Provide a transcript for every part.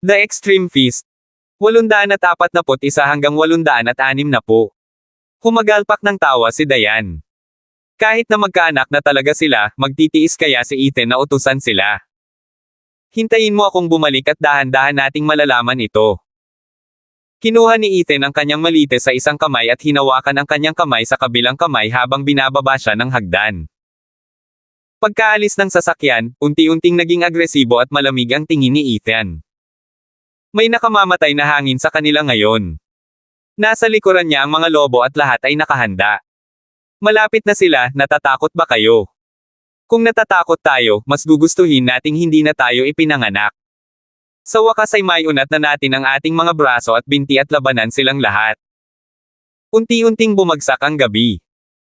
The Extreme Feast. 841 hanggang 860. Humagalpak ng tawa si Diane. Kahit na magkaanak na talaga sila, magtitiis kaya si Ethan na utusan sila. Hintayin mo akong bumalik at dahan-dahan nating malalaman ito. Kinuha ni Ethan ang kanyang malite sa isang kamay at hinawakan ang kanyang kamay sa kabilang kamay habang binababa siya ng hagdan. Pagkaalis ng sasakyan, unti-unting naging agresibo at malamig ang tingin ni Ethan. May nakamamatay na hangin sa kanila ngayon. Nasa likuran niya ang mga lobo at lahat ay nakahanda. Malapit na sila, natatakot ba kayo? Kung natatakot tayo, mas gugustuhin nating hindi na tayo ipinanganak. Sa wakas ay maiunat na natin ang ating mga braso at binti at labanan silang lahat. Unti-unting bumagsak ang gabi.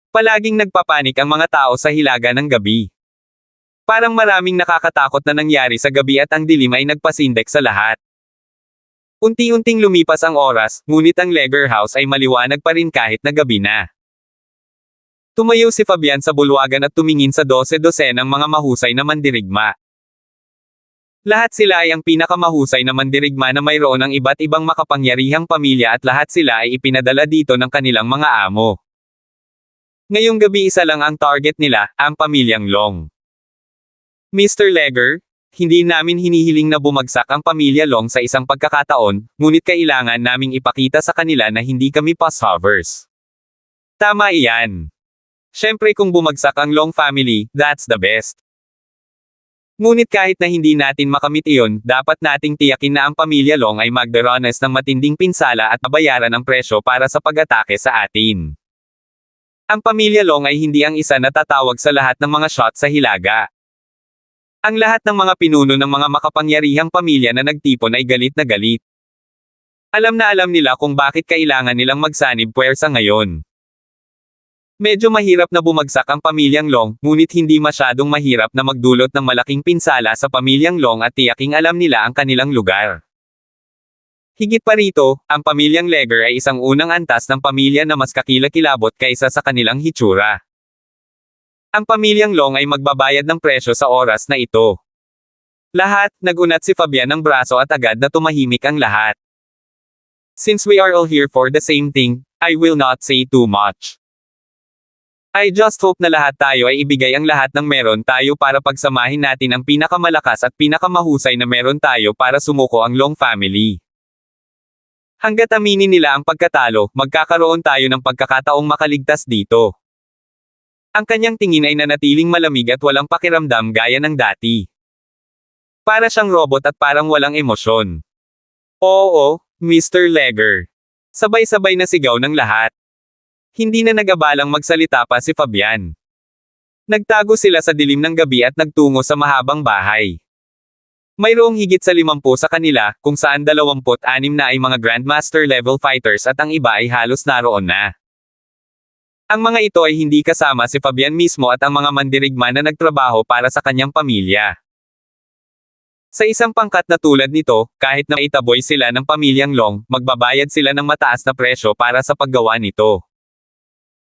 Palaging nagpapanik ang mga tao sa hilaga ng gabi. Parang maraming nakakatakot na nangyari sa gabi at ang dilim ay nagpasindek sa lahat. Unti-unting lumipas ang oras, ngunit ang Leger House ay maliwanag pa rin kahit na gabi na. Tumayo si Fabian sa bulwagan at tumingin sa 12-12 ng mga mahusay na mandirigma. Lahat sila ay ang pinakamahusay na mandirigma na mayroon ng iba't ibang makapangyarihang pamilya at lahat sila ay ipinadala dito ng kanilang mga amo. Ngayong gabi isa lang ang target nila, ang pamilyang Long. Mr. Leger, hindi namin hinihiling na bumagsak ang pamilya Long sa isang pagkakataon, ngunit kailangan naming ipakita sa kanila na hindi kami passovers. Tama iyan. Siyempre kung bumagsak ang Long family, that's the best. Ngunit kahit na hindi natin makamit iyon, dapat nating tiyakin na ang pamilya Long ay magdaranas ng matinding pinsala at mabayaran ang presyo para sa pag-atake sa atin. Ang pamilya Long ay hindi ang isa na tatawag sa lahat ng mga shot sa hilaga. Ang lahat ng mga pinuno ng mga makapangyarihang pamilya na nagtipon ay galit na galit. Alam na alam nila kung bakit kailangan nilang magsanib puwersa ngayon. Medyo mahirap na bumagsak ang pamilyang Long, ngunit hindi masyadong mahirap na magdulot ng malaking pinsala sa pamilyang Long at tiyaking alam nila ang kanilang lugar. Higit pa rito, ang pamilyang Leger ay isang unang antas ng pamilya na mas kakilakilabot kaysa sa kanilang hitsura. Ang pamilyang Long ay magbabayad ng presyo sa oras na ito. Lahat, nagunat si Fabian ng braso at agad na tumahimik ang lahat. Since we are all here for the same thing, I will not say too much. I just hope na lahat tayo ay ibigay ang lahat ng meron tayo para pagsamahin natin ang pinakamalakas at pinakamahusay na meron tayo para sumuko ang Long family. Hanggat aminin nila ang pagkatalo, magkakaroon tayo ng pagkakataong makaligtas dito. Ang kanyang tingin ay nanatiling malamig at walang pakiramdam gaya ng dati. Para siyang robot at parang walang emosyon. Oo, Mr. Leger. Sabay-sabay na sigaw ng lahat. Hindi na nag-abalang magsalita pa si Fabian. Nagtago sila sa dilim ng gabi at nagtungo sa mahabang bahay. Mayroong higit sa 50 sa kanila, kung saan 26 na ay mga Grandmaster level fighters at ang iba ay halos naroon na. Ang mga ito ay hindi kasama si Fabian mismo at ang mga mandirigma na nagtrabaho para sa kanyang pamilya. Sa isang pangkat na tulad nito, kahit na itaboy sila ng pamilyang Long, magbabayad sila ng mataas na presyo para sa paggawa nito.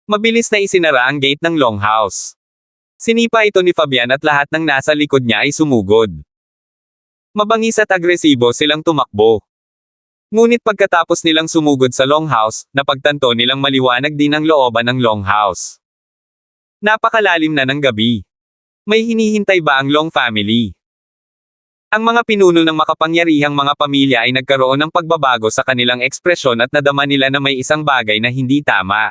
Mabilis na isinara ang gate ng Long House. Sinipa ito ni Fabian at lahat ng nasa likod niya ay sumugod. Mabangis at agresibo silang tumakbo. Ngunit pagkatapos nilang sumugod sa Long House, napagtanto nilang maliwanag din ang looban ng Long House. Napakalalim na ng gabi. May hinihintay ba ang Long family? Ang mga pinuno ng makapangyarihang mga pamilya ay nagkaroon ng pagbabago sa kanilang ekspresyon at nadama nila na may isang bagay na hindi tama.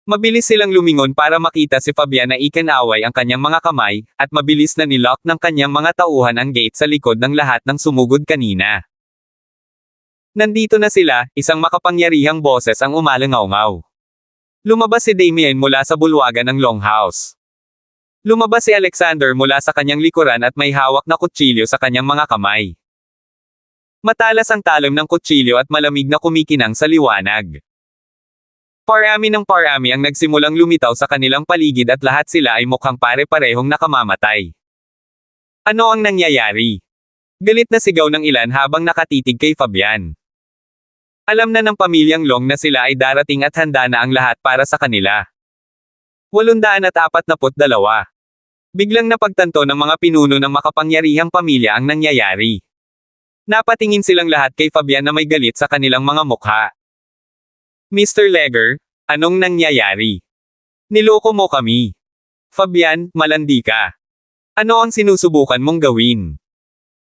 Mabilis silang lumingon para makita si Fabian na ikinaway ang kanyang mga kamay, at mabilis na nilock ng kanyang mga tauhan ang gate sa likod ng lahat ng sumugod kanina. Nandito na sila, isang makapangyarihang boses ang umalangaw-ngaw. Lumabas si Damien mula sa bulwagan ng Long House. Lumabas si Alexander mula sa kanyang likuran at may hawak na kutsilyo sa kanyang mga kamay. Matalas ang talim ng kutsilyo at malamig na kumikinang sa liwanag. Parami ng parami ang nagsimulang lumitaw sa kanilang paligid at lahat sila ay mukhang pare-parehong nakamamatay. Ano ang nangyayari? Galit na sigaw ng ilan habang nakatitig kay Fabian. Alam na ng pamilyang Long na sila ay darating at handa na ang lahat para sa kanila. 842. Biglang napagtanto ng mga pinuno ng makapangyarihang pamilya ang nangyayari. Napatingin silang lahat kay Fabian na may galit sa kanilang mga mukha. Mr. Leger, anong nangyayari? Niloko mo kami. Fabian, malandi ka. Ano ang sinusubukan mong gawin?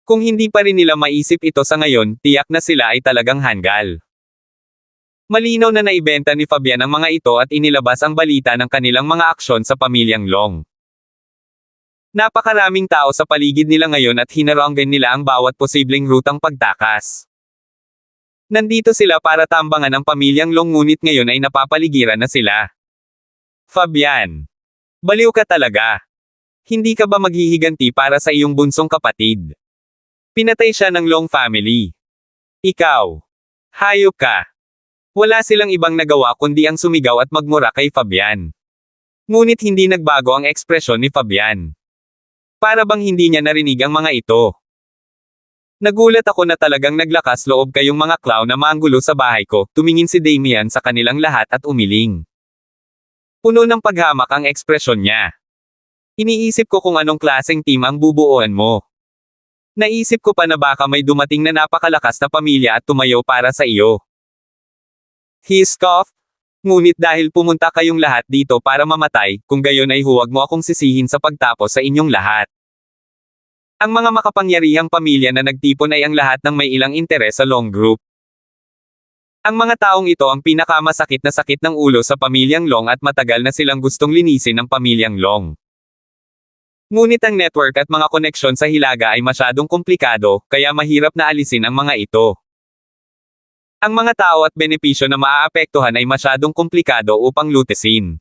Kung hindi pa rin nila maisip ito sa ngayon, tiyak na sila ay talagang hanggal. Malinaw na naibenta ni Fabian ang mga ito at inilabas ang balita ng kanilang mga aksyon sa pamilyang Long. Napakaraming tao sa paligid nila ngayon at hinaranggan nila ang bawat posibleng rutang pagtakas. Nandito sila para tambangan ang pamilyang Long ngunit ngayon ay napapaligiran na sila. Fabian. Baliw ka talaga. Hindi ka ba maghihiganti para sa iyong bunsong kapatid? Pinatay siya ng Long family. Ikaw. Hayop ka. Wala silang ibang nagawa kundi ang sumigaw at magmura kay Fabian. Ngunit hindi nagbago ang ekspresyon ni Fabian. Para bang hindi niya narinig ang mga ito. Nagulat ako na talagang naglakas loob kayong mga clown na manggulo sa bahay ko, tumingin si Damian sa kanilang lahat at umiling. Puno ng paghamak ang ekspresyon niya. Iniisip ko kung anong klaseng team ang bubuuan mo. Naisip ko pa na baka may dumating na napakalakas na pamilya at tumayo para sa iyo. He scoffed. Ngunit dahil pumunta kayong lahat dito para mamatay, kung gayon ay huwag mo akong sisihin sa pagtapos sa inyong lahat. Ang mga makapangyarihang pamilya na nagtipon ay ang lahat ng may ilang interes sa Long Group. Ang mga taong ito ang pinakamasakit na sakit ng ulo sa pamilyang Long at matagal na silang gustong linisin ng pamilyang Long. Ngunit ang network at mga koneksyon sa Hilaga ay masyadong komplikado, kaya mahirap na alisin ang mga ito. Ang mga tao at benepisyo na maaapektuhan ay masyadong komplikado upang lutisin.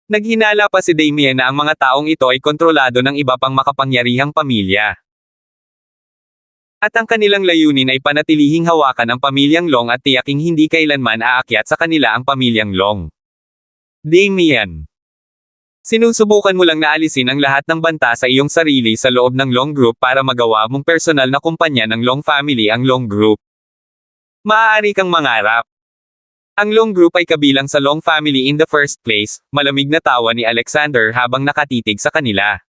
Naghinala pa si Damian na ang mga taong ito ay kontrolado ng iba pang makapangyarihang pamilya. At ang kanilang layunin ay panatilihing hawakan ang pamilyang Long at tiyaking hindi kailanman aakyat sa kanila ang pamilyang Long. Damian. Sinusubukan mo lang na alisin ang lahat ng banta sa iyong sarili sa loob ng Long Group para magawa mong personal na kumpanya ng Long family ang Long Group. Maaari kang mangarap. Ang Long Group ay kabilang sa Long family in the first place, malamig na tawa ni Alexander habang nakatitig sa kanila.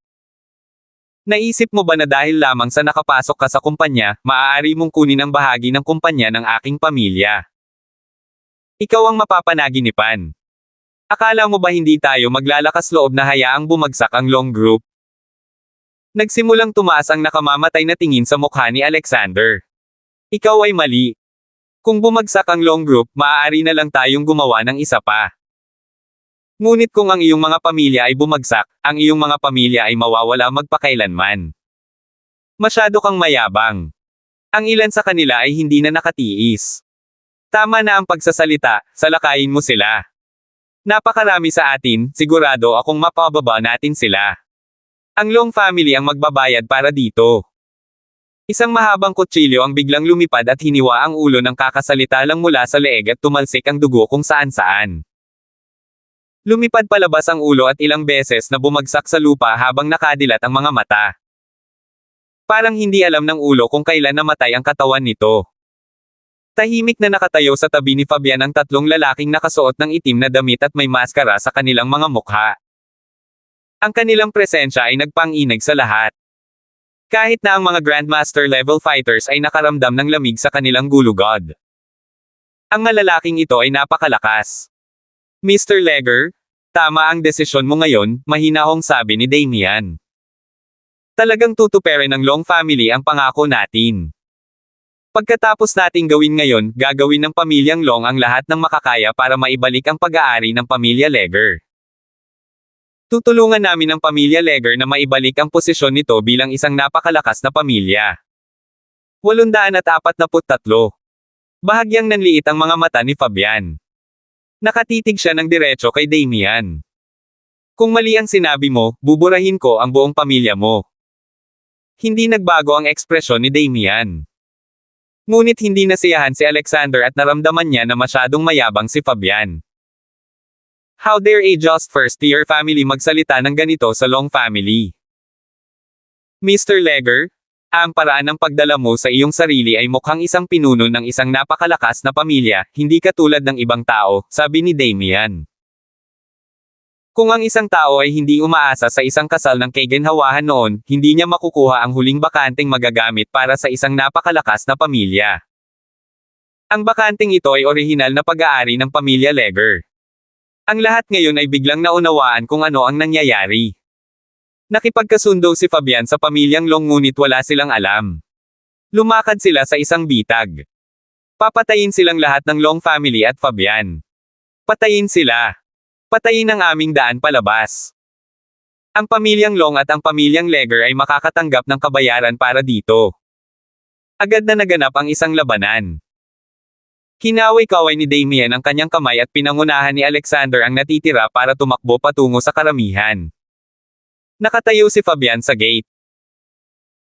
Naisip mo ba na dahil lamang sa nakapasok ka sa kumpanya, maaari mong kunin ang bahagi ng kumpanya ng aking pamilya? Ikaw ang mapapanaginipan. Akala mo ba hindi tayo maglalakas loob na hayaang bumagsak ang Long Group? Nagsimulang tumaas ang nakamamatay na tingin sa mukha ni Alexander. Ikaw ay mali. Kung bumagsak ang Long Group, maaari na lang tayong gumawa ng isa pa. Ngunit kung ang iyong mga pamilya ay bumagsak, ang iyong mga pamilya ay mawawala magpakailanman. Masyado kang mayabang. Ang ilan sa kanila ay hindi na nakatiis. Tama na ang pagsasalita, salakayin mo sila. Napakarami sa atin, sigurado akong mapababa natin sila. Ang Long family ang magbabayad para dito. Isang mahabang kutsilyo ang biglang lumipad at hiniwa ang ulo ng kakasalita lang mula sa leeg at tumalsik ang dugo kung saan-saan. Lumipad palabas ang ulo at ilang beses na bumagsak sa lupa habang nakadilat ang mga mata. Parang hindi alam ng ulo kung kailan namatay ang katawan nito. Tahimik na nakatayo sa tabi ni Fabian ang tatlong lalaking nakasuot ng itim na damit at may maskara sa kanilang mga mukha. Ang kanilang presensya ay nagpang-inig sa lahat. Kahit na ang mga Grandmaster level fighters ay nakaramdam ng lamig sa kanilang gulugod. Ang malalaking ito ay napakalakas. Mr. Leger, tama ang desisyon mo ngayon, mahinahong sabi ni Damian. Talagang tutuperin ng Long family ang pangako natin. Pagkatapos nating gawin ngayon, gagawin ng pamilyang Long ang lahat ng makakaya para maibalik ang pag-aari ng pamilya Leger. Tutulungan namin ang pamilya Leger na maibalik ang posisyon nito bilang isang napakalakas na pamilya. 843. Bahagyang nanliit ang mga mata ni Fabian. Nakatitig siya ng diretso kay Damian. Kung mali ang sinabi mo, buburahin ko ang buong pamilya mo. Hindi nagbago ang ekspresyon ni Damian. Ngunit hindi nasiyahan si Alexander at naramdaman niya na masyadong mayabang si Fabian. How dare a just first-year family magsalita ng ganito sa Long family? Mr. Leger, ang paraan ng pagdala mo sa iyong sarili ay mukhang isang pinuno ng isang napakalakas na pamilya, hindi katulad ng ibang tao, sabi ni Damian. Kung ang isang tao ay hindi umaasa sa isang kasal ng kaginhawahan noon, hindi niya makukuha ang huling bakanteng magagamit para sa isang napakalakas na pamilya. Ang bakanteng ito ay orihinal na pag-aari ng pamilya Leger. Ang lahat ngayon ay biglang naunawaan kung ano ang nangyayari. Nakipagkasundo si Fabian sa pamilyang Long ngunit wala silang alam. Lumakad sila sa isang bitag. Papatayin silang lahat ng Long family at Fabian. Patayin sila. Patayin ang aming daan palabas. Ang pamilyang Long at ang pamilyang Leger ay makakatanggap ng kabayaran para dito. Agad na naganap ang isang labanan. Kinaway-kaway ni Damien ang kanyang kamay at pinangunahan ni Alexander ang natitira para tumakbo patungo sa karamihan. Nakatayo si Fabian sa gate.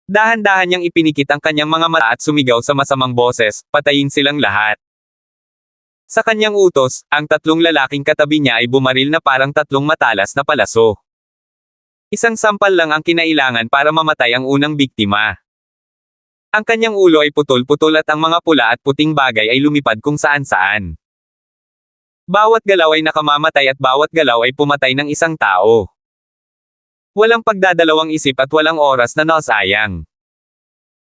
Dahan-dahan niyang ipinikit ang kanyang mga mata at sumigaw sa masamang boses, patayin silang lahat. Sa kanyang utos, ang tatlong lalaking katabi niya ay bumaril na parang tatlong matalas na palaso. Isang sampal lang ang kinailangan para mamatay ang unang biktima. Ang kanyang ulo ay putol-putol at ang mga pula at puting bagay ay lumipad kung saan-saan. Bawat galaw ay nakamamatay at bawat galaw ay pumatay ng isang tao. Walang pagdadalawang isip at walang oras na nasayang.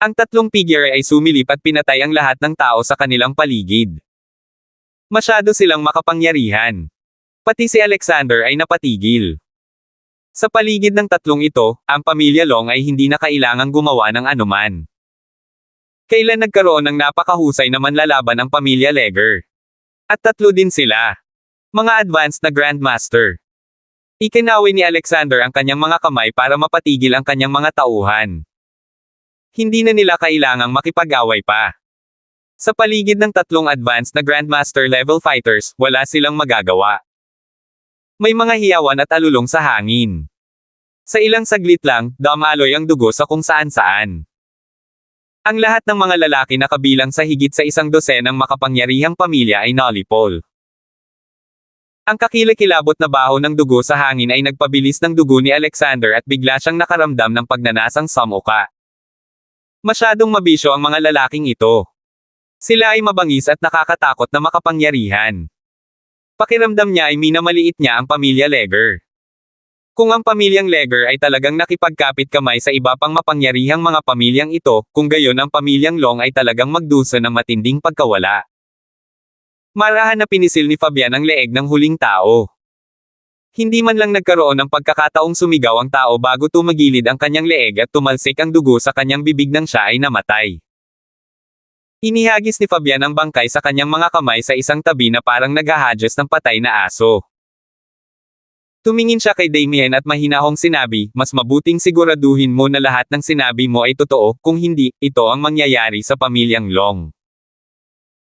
Ang tatlong figure ay sumilip at pinatay ang lahat ng tao sa kanilang paligid. Masyado silang makapangyarihan. Pati si Alexander ay napatigil. Sa paligid ng tatlong ito, ang pamilya Long ay hindi na kailangang gumawa ng anuman. Kailan nagkaroon ng napakahusay na manlalaban ang pamilya Leger? At tatlo din sila. Mga advanced na Grandmaster. Ikinawi ni Alexander ang kanyang mga kamay para mapatigil ang kanyang mga tauhan. Hindi na nila kailangang makipag-away pa. Sa paligid ng tatlong advanced na Grandmaster level fighters, wala silang magagawa. May mga hiyawan at alulong sa hangin. Sa ilang saglit lang, dumaloy ang dugo sa kung saan-saan. Ang lahat ng mga lalaki na kabilang sa higit sa isang dosenang makapangyarihang pamilya ay nalipol. Ang kakilakilabot na baho ng dugo sa hangin ay nagpabilis ng dugo ni Alexander at bigla siyang nakaramdam ng pagnanasang samuka. Masyadong mabisyo ang mga lalaking ito. Sila ay mabangis at nakakatakot na makapangyarihan. Pakiramdam niya ay minamaliit niya ang pamilya Leger. Kung ang pamilyang Leger ay talagang nakipagkapit kamay sa iba pang mapangyarihang mga pamilyang ito, kung gayon ang pamilyang Long ay talagang magdusa ng matinding pagkawala. Marahan na pinisil ni Fabian ang leeg ng huling tao. Hindi man lang nagkaroon ng pagkakataong sumigaw ang tao bago tumagilid ang kanyang leeg at tumalsik ang dugo sa kanyang bibig nang siya ay namatay. Inihagis ni Fabian ang bangkay sa kanyang mga kamay sa isang tabi na parang naghahadjust ng patay na aso. Tumingin siya kay Damien at mahinahong sinabi, mas mabuting siguraduhin mo na lahat ng sinabi mo ay totoo, kung hindi, ito ang mangyayari sa pamilyang Long.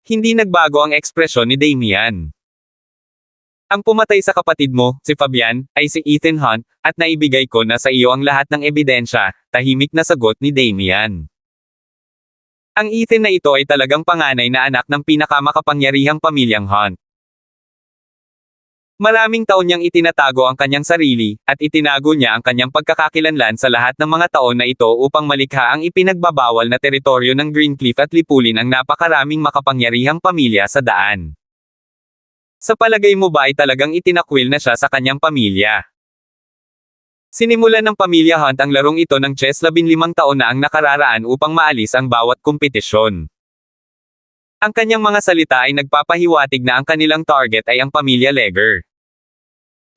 Hindi nagbago ang ekspresyon ni Damien. Ang pumatay sa kapatid mo, si Fabian, ay si Ethan Hunt, at naibigay ko na sa iyo ang lahat ng ebidensya, tahimik na sagot ni Damien. Ang Ethan na ito ay talagang panganay na anak ng pinakamakapangyarihang pamilyang Hunt. Maraming taon niyang itinatago ang kanyang sarili, at itinago niya ang kanyang pagkakakilanlan sa lahat ng mga taon na ito upang malikha ang ipinagbabawal na teritoryo ng Greencliff at lipulin ang napakaraming makapangyarihang pamilya sa daan. Sa palagay mo ba ay talagang itinakwil na siya sa kanyang pamilya? Sinimulan ng pamilya Hunt ang larong ito ng chess 15 taon na ang nakararaan upang maalis ang bawat kompetisyon. Ang kanyang mga salita ay nagpapahiwatig na ang kanilang target ay ang pamilya Leger.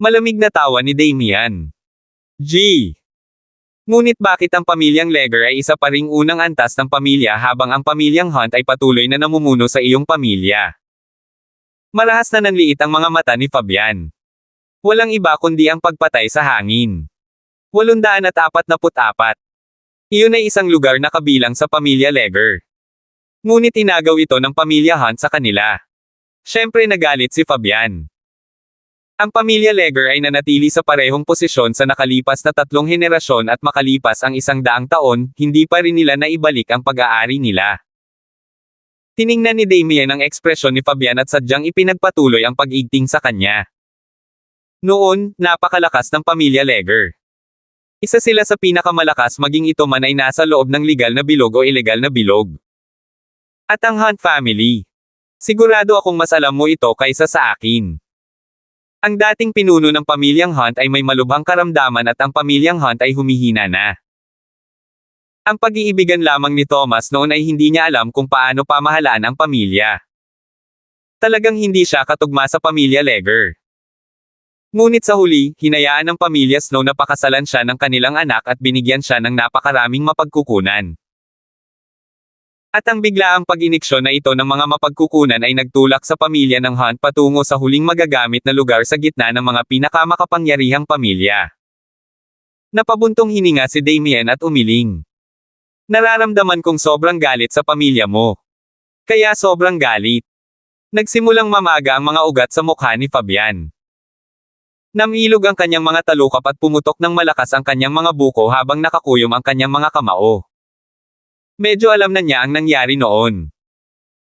Malamig na tawa ni Damien. G. Ngunit bakit ang pamilyang Leger ay isa pa ring unang antas ng pamilya habang ang pamilyang Hunt ay patuloy na namumuno sa iyong pamilya? Marahas na nanliit ang mga mata ni Fabian. Walang iba kundi ang pagpatay sa hangin. 844. Iyon ay isang lugar na kabilang sa pamilya Leger. Ngunit inagaw ito ng pamilya Hunt sa kanila. Siyempre nagalit si Fabian. Ang pamilya Leger ay nanatili sa parehong posisyon sa nakalipas na 3 henerasyon at makalipas ang 100 taon, hindi pa rin nila naibalik ang pag-aari nila. Tiningnan ni Damien ang ekspresyon ni Fabian at sadyang ipinagpatuloy ang pag-igting sa kanya. Noon, napakalakas ng pamilya Leger. Isa sila sa pinakamalakas maging ito man ay nasa loob ng legal na bilog o ilegal na bilog. At ang Hunt family. Sigurado akong mas alam mo ito kaysa sa akin. Ang dating pinuno ng pamilyang Hunt ay may malubhang karamdaman at ang pamilyang Hunt ay humihina na. Ang pag-iibigan lamang ni Thomas noon ay hindi niya alam kung paano pamahalaan ang pamilya. Talagang hindi siya katugma sa pamilya Legger. Ngunit sa huli, hinayaan ng pamilya Snow na pakasalan siya ng kanilang anak at binigyan siya ng napakaraming mapagkukunan. At ang biglaang pag-iniksyon na ito ng mga mapagkukunan ay nagtulak sa pamilya ng Hunt patungo sa huling magagamit na lugar sa gitna ng mga pinakamakapangyarihang pamilya. Napabuntong hininga si Damien at umiling. Nararamdaman kong sobrang galit sa pamilya mo. Kaya sobrang galit. Nagsimulang mamaga ang mga ugat sa mukha ni Fabian. Namilog ang kanyang mga talukap at pumutok ng malakas ang kanyang mga buko habang nakakuyom ang kanyang mga kamao. Medyo alam na niya ang nangyari noon.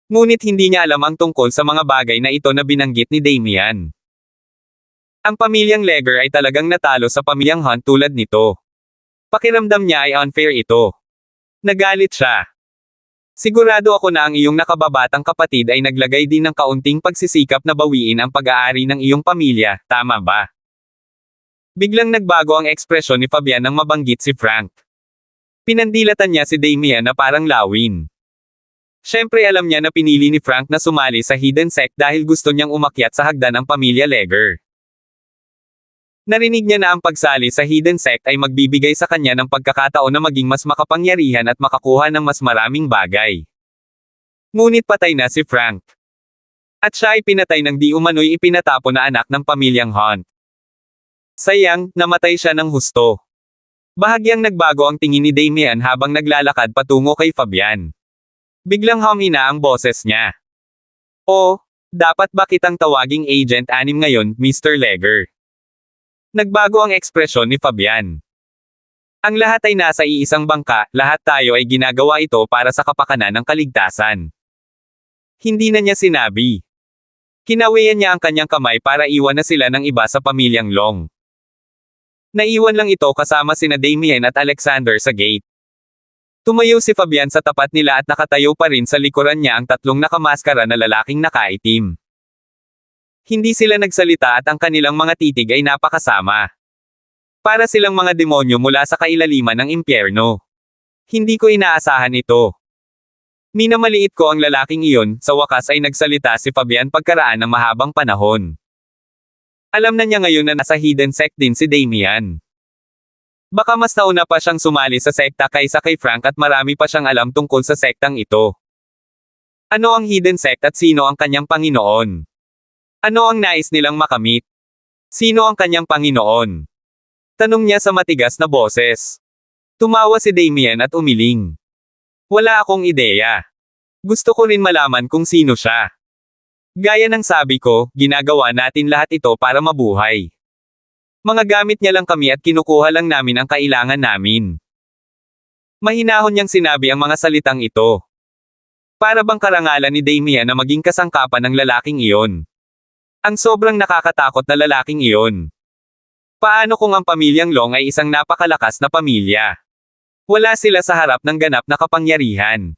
Ngunit hindi niya alam ang tungkol sa mga bagay na ito na binanggit ni Damien. Ang pamilyang Legger ay talagang natalo sa pamilyang Hunt tulad nito. Pakiramdam niya ay unfair ito. Nagalit siya. Sigurado ako na ang iyong nakababatang kapatid ay naglagay din ng kaunting pagsisikap na bawiin ang pag-aari ng iyong pamilya, tama ba? Biglang nagbago ang ekspresyon ni Fabian nang mabanggit si Frank. Pinandilatan niya si Damien na parang lawin. Siyempre alam niya na pinili ni Frank na sumali sa Hidden Sect dahil gusto niyang umakyat sa hagdan ng pamilya Legger. Narinig niya na ang pagsali sa Hidden Sect ay magbibigay sa kanya ng pagkakataon na maging mas makapangyarihan at makakuha ng mas maraming bagay. Ngunit patay na si Frank. At siya ay pinatay ng di umano'y ipinatapo na anak ng pamilyang Hunt. Sayang, namatay siya ng husto. Bahagyang nagbago ang tingin ni Damien habang naglalakad patungo kay Fabian. Biglang humina ang boses niya. Oh, dapat ba kitang tawaging Agent 6 ngayon, Mr. Legger? Nagbago ang ekspresyon ni Fabian. Ang lahat ay nasa iisang bangka, lahat tayo ay ginagawa ito para sa kapakanan ng kaligtasan. Hindi na niya sinabi. Kinawian niya ang kanyang kamay para iwan na sila ng iba sa pamilyang Long. Naiwan lang ito kasama sina Damien at Alexander sa gate. Tumayo si Fabian sa tapat nila at nakatayo pa rin sa likuran niya ang tatlong nakamaskara na lalaking nakaitim. Hindi sila nagsalita at ang kanilang mga titig ay napakasama. Para silang mga demonyo mula sa kailaliman ng impyerno. Hindi ko inaasahan ito. Minamaliit ko ang lalaking iyon, sa wakas ay nagsalita si Fabian pagkaraan ng mahabang panahon. Alam na niya ngayon na nasa Hidden Sect din si Damien. Baka mas nauna pa siyang sumali sa sekta kaysa kay Frank at marami pa siyang alam tungkol sa sektang ito. Ano ang Hidden Sect at sino ang kanyang Panginoon? Ano ang nais nilang makamit? Sino ang kanyang Panginoon? Tanong niya sa matigas na boses. Tumawa si Damien at umiling. Wala akong ideya. Gusto ko rin malaman kung sino siya. Gaya ng sabi ko, ginagawa natin lahat ito para mabuhay. Mga gamit niya lang kami at kinukuha lang namin ang kailangan namin. Mahinahon niyang sinabi ang mga salitang ito. Para bang karangalan ni Damien na maging kasangkapan ng lalaking iyon. Ang sobrang nakakatakot na lalaking iyon. Paano kung ang pamilyang Long ay isang napakalakas na pamilya? Wala sila sa harap ng ganap na kapangyarihan.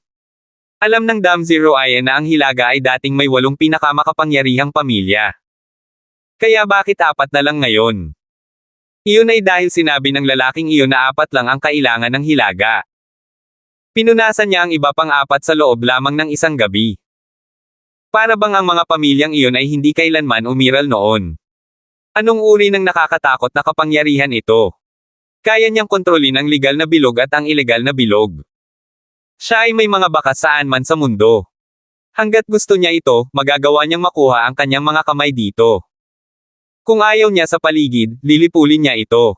Alam ng Dam Zero Iron na ang Hilaga ay dating may 8 pinakamakapangyarihang pamilya. Kaya bakit 4 na lang ngayon? Iyon ay dahil sinabi ng lalaking iyon na 4 lang ang kailangan ng Hilaga. Pinunasan niya ang iba pang 4 sa loob lamang ng isang gabi. Para bang ang mga pamilyang iyon ay hindi kailanman umiral noon. Anong uri ng nakakatakot na kapangyarihan ito? Kaya niyang kontrolin ang legal na bilog at ang ilegal na bilog. Siya ay may mga bakas saan man sa mundo. Hanggat gusto niya ito, magagawa niyang makuha ang kanyang mga kamay dito. Kung ayaw niya sa paligid, lilipulin niya ito.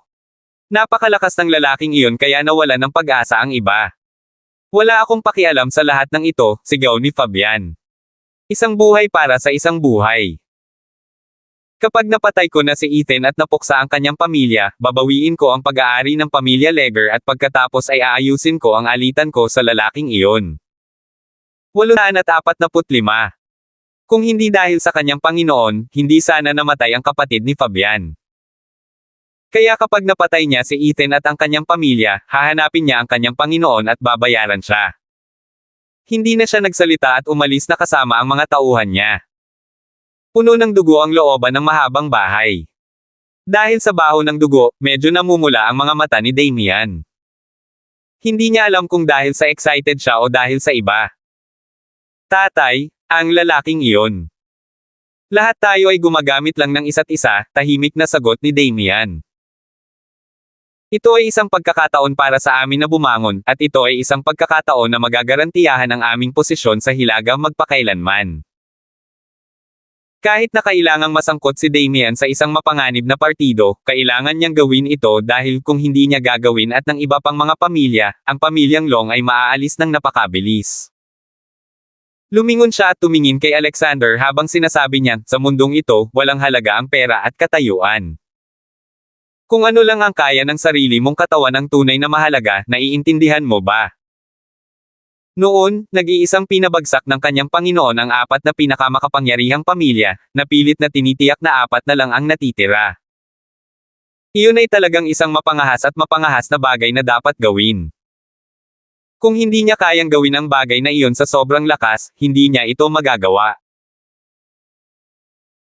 Napakalakas ng lalaking iyon kaya nawala ng pag-asa ang iba. Wala akong pakialam sa lahat ng ito, sigaw ni Fabian. Isang buhay para sa isang buhay. Kapag napatay ko na si Ethan at napuksa ang kanyang pamilya, babawiin ko ang pag-aari ng pamilya Legger at pagkatapos ay aayusin ko ang alitan ko sa lalaking iyon. 845. Kung hindi dahil sa kanyang Panginoon, hindi sana namatay ang kapatid ni Fabian. Kaya kapag napatay niya si Ethan at ang kanyang pamilya, hahanapin niya ang kanyang Panginoon at babayaran siya. Hindi na siya nagsalita at umalis na kasama ang mga tauhan niya. Puno ng dugo ang looban ng mahabang bahay. Dahil sa baho ng dugo, medyo namumula ang mga mata ni Damian. Hindi niya alam kung dahil sa excited siya o dahil sa iba. Tatay, ang lalaking iyon. Lahat tayo ay gumagamit lang ng isa't isa, tahimik na sagot ni Damian. Ito ay isang pagkakataon para sa amin na bumangon, at ito ay isang pagkakataon na magagarantiyahan ang aming posisyon sa Hilaga magpakailanman. Kahit na kailangang masangkot si Damian sa isang mapanganib na partido, kailangan niyang gawin ito dahil kung hindi niya gagawin at ng iba pang mga pamilya, ang pamilyang Long ay maaalis ng napakabilis. Lumingon siya at tumingin kay Alexander habang sinasabi niya, sa mundong ito, walang halaga ang pera at katayuan. Kung ano lang ang kaya ng sarili mong katawan ang tunay na mahalaga, naiintindihan mo ba? Noon, nag-iisang pinabagsak ng kanyang Panginoon ang apat na pinakamakapangyarihang pamilya, na pilit na tinitiyak na apat na lang ang natitira. Iyon ay talagang isang mapangahas at mapangahas na bagay na dapat gawin. Kung hindi niya kayang gawin ang bagay na iyon sa sobrang lakas, hindi niya ito magagawa.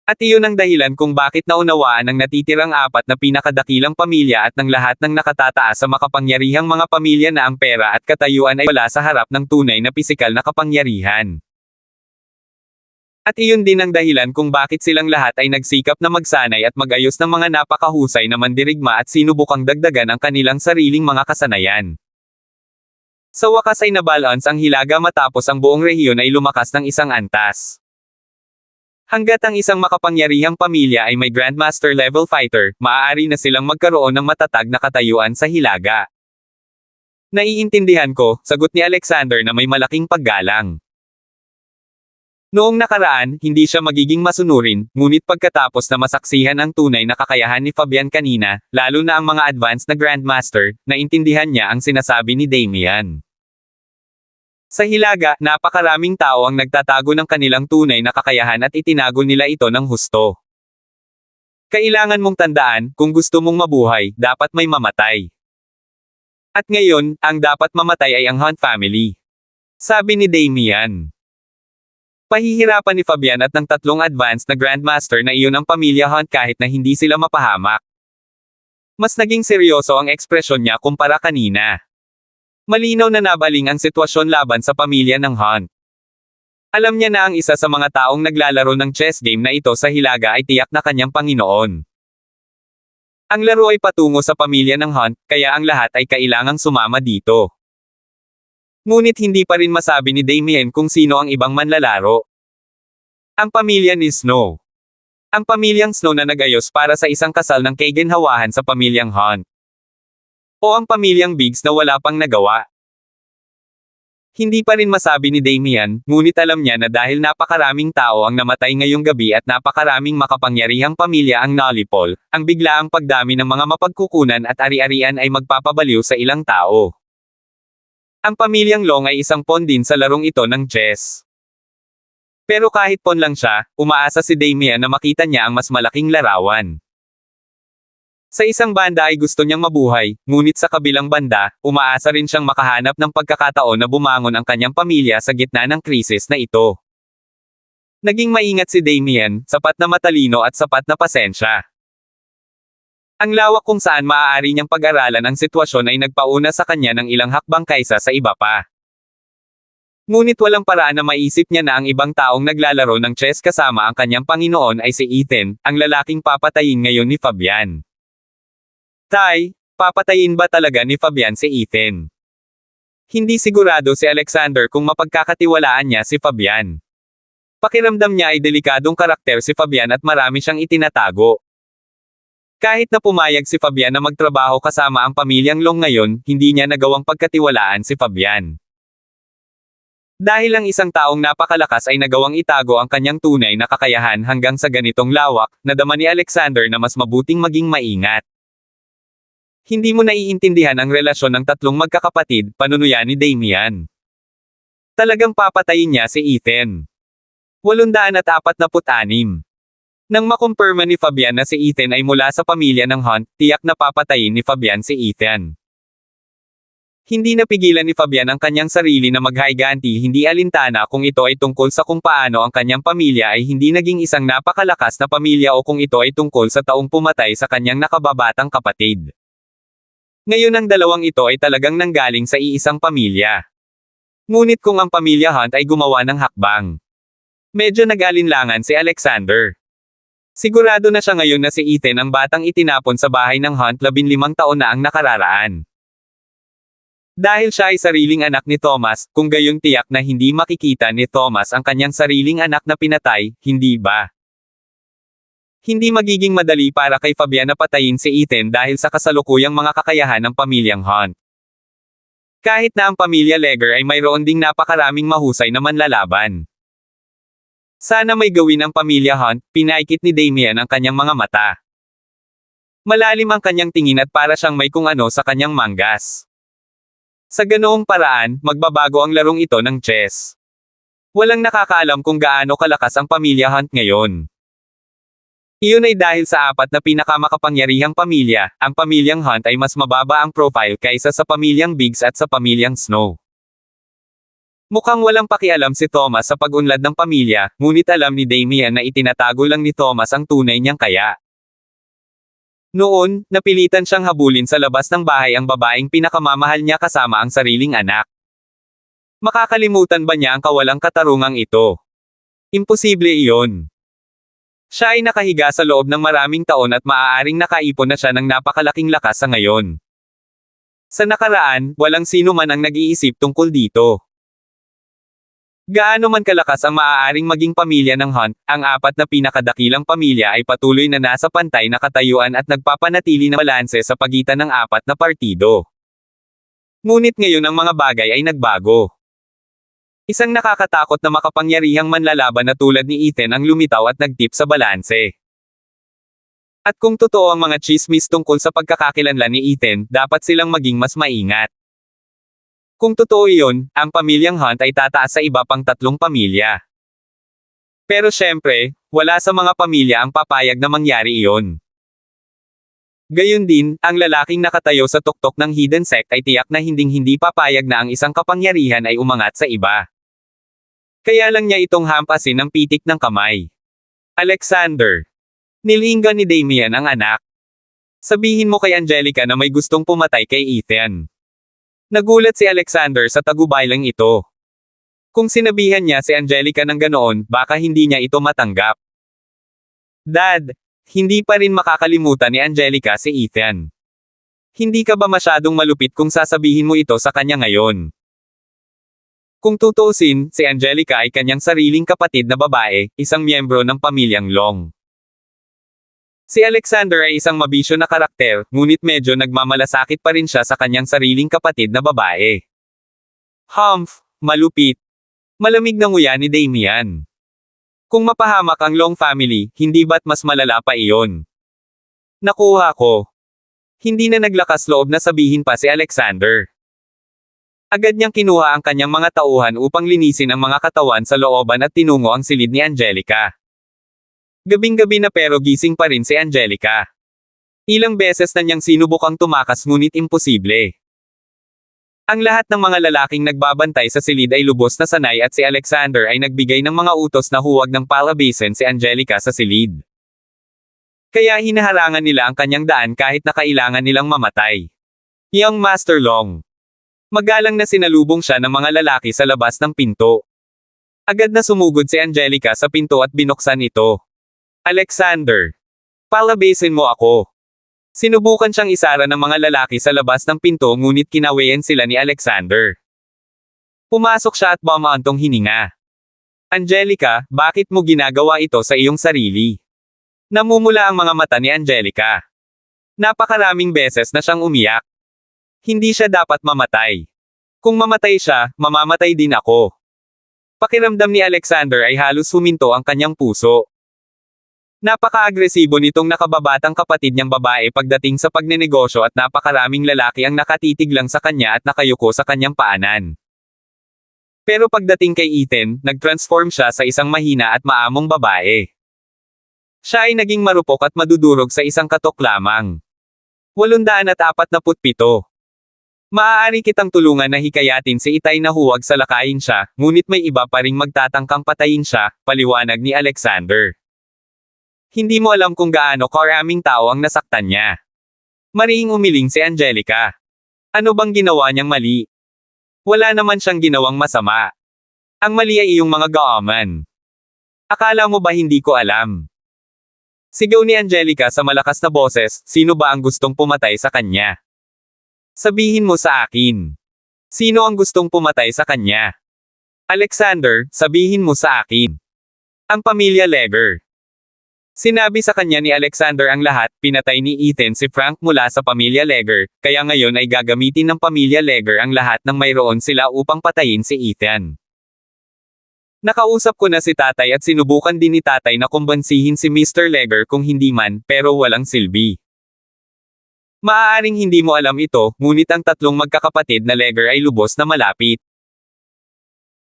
At iyon ang dahilan kung bakit naunawaan ng natitirang apat na pinakadakilang pamilya at ng lahat ng nakatataas sa makapangyarihang mga pamilya na ang pera at katayuan ay wala sa harap ng tunay na pisikal na kapangyarihan. At iyon din ang dahilan kung bakit silang lahat ay nagsikap na magsanay at magayos ng mga napakahusay na mandirigma at sinubukang dagdagan ang kanilang sariling mga kasanayan. Sa wakas ay nabalance ang Hilaga matapos ang buong rehiyon ay lumakas ng isang antas. Hanggat ang isang makapangyarihang pamilya ay may Grandmaster level fighter, maaari na silang magkaroon ng matatag na katayuan sa Hilaga. Naiintindihan ko, sagot ni Alexander na may malaking paggalang. Noong nakaraan, hindi siya magiging masunurin, ngunit pagkatapos na masaksihan ang tunay na kakayahan ni Fabian kanina, lalo na ang mga advanced na Grandmaster, naintindihan niya ang sinasabi ni Damian. Sa Hilaga, napakaraming tao ang nagtatago ng kanilang tunay na kakayahan at itinago nila ito ng husto. Kailangan mong tandaan, kung gusto mong mabuhay, dapat may mamatay. At ngayon, ang dapat mamatay ay ang Hunt family. Sabi ni Damian. Pahihirapan ni Fabian at ng tatlong advanced na Grandmaster na iyon ang pamilya Hunt kahit na hindi sila mapahamak. Mas naging seryoso ang ekspresyon niya kumpara kanina. Malinaw na nabaling ang sitwasyon laban sa pamilya ng Hunt. Alam niya na ang isa sa mga taong naglalaro ng chess game na ito sa Hilaga ay tiyak na kanyang Panginoon. Ang laro ay patungo sa pamilya ng Hunt, kaya ang lahat ay kailangang sumama dito. Ngunit hindi pa rin masabi ni Damian kung sino ang ibang manlalaro. Ang pamilya ni Snow. Ang pamilyang Snow na nagayos para sa isang kasal ng kaginhawahan sa pamilyang Hunt. O ang pamilyang Biggs na wala pang nagawa. Hindi pa rin masabi ni Damian, ngunit alam niya na dahil napakaraming tao ang namatay ngayong gabi at napakaraming makapangyarihang pamilya ang nalipol, ang biglaang pagdami ng mga mapagkukunan at ari-arian ay magpapabaliw sa ilang tao. Ang pamilyang Long ay isang pawn din sa larong ito ng chess. Pero kahit pawn lang siya, umaasa si Damian na makita niya ang mas malaking larawan. Sa isang banda ay gusto niyang mabuhay, ngunit sa kabilang banda, umaasa rin siyang makahanap ng pagkakataon na bumangon ang kanyang pamilya sa gitna ng krisis na ito. Naging maingat si Damian, sapat na matalino at sapat na pasensya. Ang lawak kung saan maaari niyang pag-aralan ang sitwasyon ay nagpauna sa kanya ng ilang hakbang kaysa sa iba pa. Ngunit walang paraan na maisip niya na ang ibang taong naglalaro ng chess kasama ang kanyang Panginoon ay si Ethan, ang lalaking papatayin ngayon ni Fabian. Tay, papatayin ba talaga ni Fabian si Ethan? Hindi sigurado si Alexander kung mapagkakatiwalaan niya si Fabian. Pakiramdam niya ay delikadong karakter si Fabian at marami siyang itinatago. Kahit na pumayag si Fabian na magtrabaho kasama ang pamilyang Long ngayon, hindi niya nagawang pagkatiwalaan si Fabian. Dahil ang isang taong napakalakas ay nagawang itago ang kanyang tunay na kakayahan hanggang sa ganitong lawak, nadama ni Alexander na mas mabuting maging maingat. Hindi mo naiintindihan ang relasyon ng tatlong magkakapatid, panunuya ni Damian. Talagang papatayin niya si Ethan. 846. Nang makumpirma ni Fabian na si Ethan ay mula sa pamilya ng Hunt, tiyak na papatayin ni Fabian si Ethan. Hindi napigilan ni Fabian ang kanyang sarili na maghayganti hindi alintana kung ito ay tungkol sa kung paano ang kanyang pamilya ay hindi naging isang napakalakas na pamilya o kung ito ay tungkol sa taong pumatay sa kanyang nakababatang kapatid. Ngayon ang dalawang ito ay talagang nanggaling sa iisang pamilya. Ngunit kung ang pamilya Hunt ay gumawa ng hakbang. Medyo nag-alinlangan si Alexander. Sigurado na siya ngayon na si Ethan ang batang itinapon sa bahay ng Hunt 15 taon na ang nakararaan. Dahil siya ay sariling anak ni Thomas, kung gayon tiyak na hindi makikita ni Thomas ang kanyang sariling anak na pinatay, hindi ba? Hindi magiging madali para kay Fabian na patayin si Ethan dahil sa kasalukuyang mga kakayahan ng pamilyang Hunt. Kahit na ang pamilya Leger ay mayroon ding napakaraming mahusay na manlalaban. Sana may gawin ang pamilya Hunt, pinaikit ni Damian ang kanyang mga mata. Malalim ang kanyang tingin at para siyang may kung ano sa kanyang manggas. Sa ganoong paraan, magbabago ang larong ito ng chess. Walang nakakaalam kung gaano kalakas ang pamilya Hunt ngayon. Iyon ay dahil sa apat na pinakamakapangyarihang pamilya, ang pamilyang Hunt ay mas mababa ang profile kaysa sa pamilyang Biggs at sa pamilyang Snow. Mukhang walang pakialam si Thomas sa pag-unlad ng pamilya, ngunit alam ni Damian na itinatago lang ni Thomas ang tunay niyang kaya. Noon, napilitan siyang habulin sa labas ng bahay ang babaeng pinakamamahal niya kasama ang sariling anak. Makakalimutan ba niya ang kawalang katarungang ito? Imposible iyon. Siya ay nakahiga sa loob ng maraming taon at maaaring nakaipon na siya ng napakalaking lakas sa ngayon. Sa nakaraan, walang sino man ang nag-iisip tungkol dito. Gaano man kalakas ang maaaring maging pamilya ng Hunt, ang apat na pinakadakilang pamilya ay patuloy na nasa pantay na katayuan at nagpapanatili na balanse sa pagitan ng apat na partido. Ngunit ngayon ang mga bagay ay nagbago. Isang nakakatakot na makapangyarihang manlalaban na tulad ni Ethan ang lumitaw at nagtip sa balanse. At kung totoo ang mga chismis tungkol sa pagkakakilanlan ni Ethan, dapat silang maging mas maingat. Kung totoo iyon, ang pamilyang Hunt ay tataas sa iba pang 3 pamilya. Pero syempre, wala sa mga pamilya ang papayag na mangyari iyon. Gayon din, ang lalaking nakatayo sa tuktok ng hidden sect ay tiyak na hinding-hindi papayag na ang isang kapangyarihan ay umangat sa iba. Kaya lang niya itong hampasin ng pitik ng kamay. Alexander. Nilinggan ni Damian ang anak. Sabihin mo kay Angelica na may gustong pumatay kay Ethan. Nagulat si Alexander sa tagubaylang ito. Kung sinabihan niya si Angelica ng ganoon, baka hindi niya ito matanggap. Dad, hindi pa rin makakalimutan ni Angelica si Ethan. Hindi ka ba masyadong malupit kung sasabihin mo ito sa kanya ngayon? Kung tutuusin, si Angelica ay kanyang sariling kapatid na babae, isang miyembro ng pamilyang Long. Si Alexander ay isang mabisyo na karakter, ngunit medyo nagmamalasakit pa rin siya sa kanyang sariling kapatid na babae. Humph, malupit. Malamig na nguya ni Damian. Kung mapahamak ang Long family, hindi ba't mas malala pa iyon? Nakuha ko. Hindi na naglakas loob na sabihin pa si Alexander. Agad niyang kinuha ang kanyang mga tauhan upang linisin ang mga katawan sa looban at tinungo ang silid ni Angelica. Gabing-gabi na pero gising pa rin si Angelica. Ilang beses na niyang sinubukang tumakas ngunit imposible. Ang lahat ng mga lalaking nagbabantay sa silid ay lubos na sanay at si Alexander ay nagbigay ng mga utos na huwag ng palabasin si Angelica sa silid. Kaya hinaharangan nila ang kanyang daan kahit na kailangan nilang mamatay. Young Master Long. Magalang na sinalubong siya ng mga lalaki sa labas ng pinto. Agad na sumugod si Angelica sa pinto at binuksan ito. Alexander. Palabasin mo ako. Sinubukan siyang isara ng mga lalaki sa labas ng pinto ngunit kinawayan sila ni Alexander. Pumasok siya at bumaantong hininga. Angelica, bakit mo ginagawa ito sa iyong sarili? Namumula ang mga mata ni Angelica. Napakaraming beses na siyang umiyak. Hindi siya dapat mamatay. Kung mamatay siya, mamamatay din ako. Pakiramdam ni Alexander ay halos huminto ang kanyang puso. Napaka-agresibo nitong nakababatang kapatid niyang babae pagdating sa pagnenegosyo at napakaraming lalaki ang nakatitig lang sa kanya at nakayuko sa kanyang paanan. Pero pagdating kay Ethan, nag-transform siya sa isang mahina at maamong babae. Siya ay naging marupok at madudurog sa isang katok lamang. 847. Maaari kitang tulungan na hikayatin si Itay na huwag salakayin siya, ngunit may iba pa ring magtatangkang patayin siya, paliwanag ni Alexander. Hindi mo alam kung gaano karaming tao ang nasaktan niya. Mariing umiling si Angelica. Ano bang ginawa niyang mali? Wala naman siyang ginawang masama. Ang mali ay iyong mga gaaman. Akala mo ba hindi ko alam? Sigaw ni Angelica sa malakas na boses, sino ba ang gustong pumatay sa kanya? Sabihin mo sa akin. Sino ang gustong pumatay sa kanya? Alexander, sabihin mo sa akin. Ang pamilya Leger. Sinabi sa kanya ni Alexander ang lahat, pinatay ni Ethan si Frank mula sa pamilya Leger, kaya ngayon ay gagamitin ng pamilya Leger ang lahat ng mayroon sila upang patayin si Ethan. Nakausap ko na si tatay at sinubukan din ni tatay na kumbansihin si Mr. Leger kung hindi man, pero walang silbi. Maaaring hindi mo alam ito, ngunit ang tatlong magkakapatid na Leger ay lubos na malapit.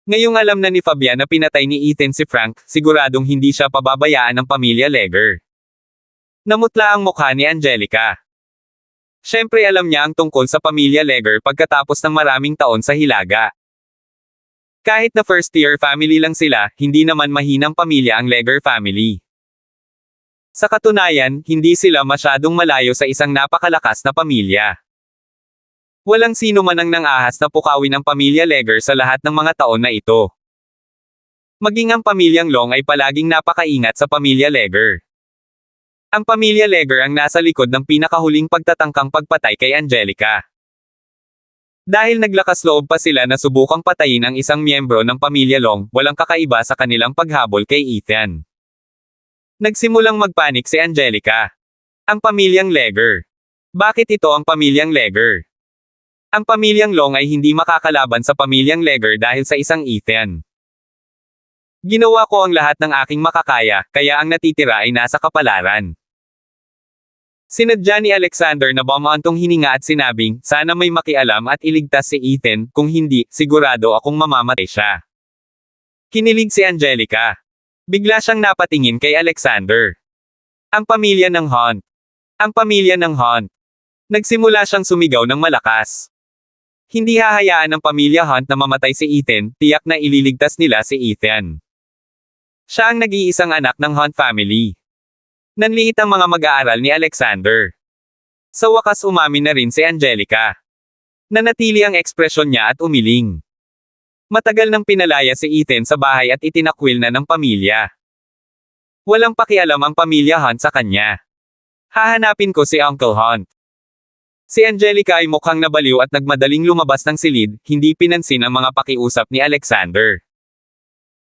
Ngayong alam na ni Fabian na pinatay ni Ethan si Frank, siguradong hindi siya pababayaan ng pamilya Leger. Namutla ang mukha ni Angelica. Siyempre alam niya ang tungkol sa pamilya Leger pagkatapos ng maraming taon sa Hilaga. Kahit na first-year family lang sila, hindi naman mahinang pamilya ang Leger family. Sa katunayan, hindi sila masyadong malayo sa isang napakalakas na pamilya. Walang sino man ang nang-ahas na pukawin ang pamilya Leger sa lahat ng mga taon na ito. Maging ang pamilyang Long ay palaging napakaingat sa pamilya Leger. Ang pamilya Leger ang nasa likod ng pinakahuling pagtatangkang pagpatay kay Angelica. Dahil naglakas loob pa sila na subukang patayin ang isang miyembro ng pamilya Long, walang kakaiba sa kanilang paghabol kay Ethan. Nagsimulang magpanik si Angelica. Ang pamilyang Leger. Bakit ito ang pamilyang Leger? Ang pamilyang Long ay hindi makakalaban sa pamilyang Leger dahil sa isang Ethan. Ginawa ko ang lahat ng aking makakaya, kaya ang natitira ay nasa kapalaran. Sinadya ni Alexander na bumantong hininga at sinabing, sana may makialam at iligtas si Ethan, kung hindi, sigurado akong mamamatay siya. Kinilig si Angelica. Bigla siyang napatingin kay Alexander. Ang pamilya ng Hunt. Ang pamilya ng Hunt. Nagsimula siyang sumigaw ng malakas. Hindi hahayaan ng pamilya Hunt na mamatay si Ethan, tiyak na ililigtas nila si Ethan. Siya ang nag-iisang anak ng Hunt family. Nanliit ang mga mag-aaral ni Alexander. Sa wakas umamin na rin si Angelica. Nanatili ang ekspresyon niya at umiling. Matagal nang pinalaya si Ethan sa bahay at itinakwil na ng pamilya. Walang pakialam ang pamilya Hunt sa kanya. Hahanapin ko si Uncle Hunt. Si Angelica ay mukhang nabaliw at nagmadaling lumabas ng silid, hindi pinansin ang mga pakiusap ni Alexander.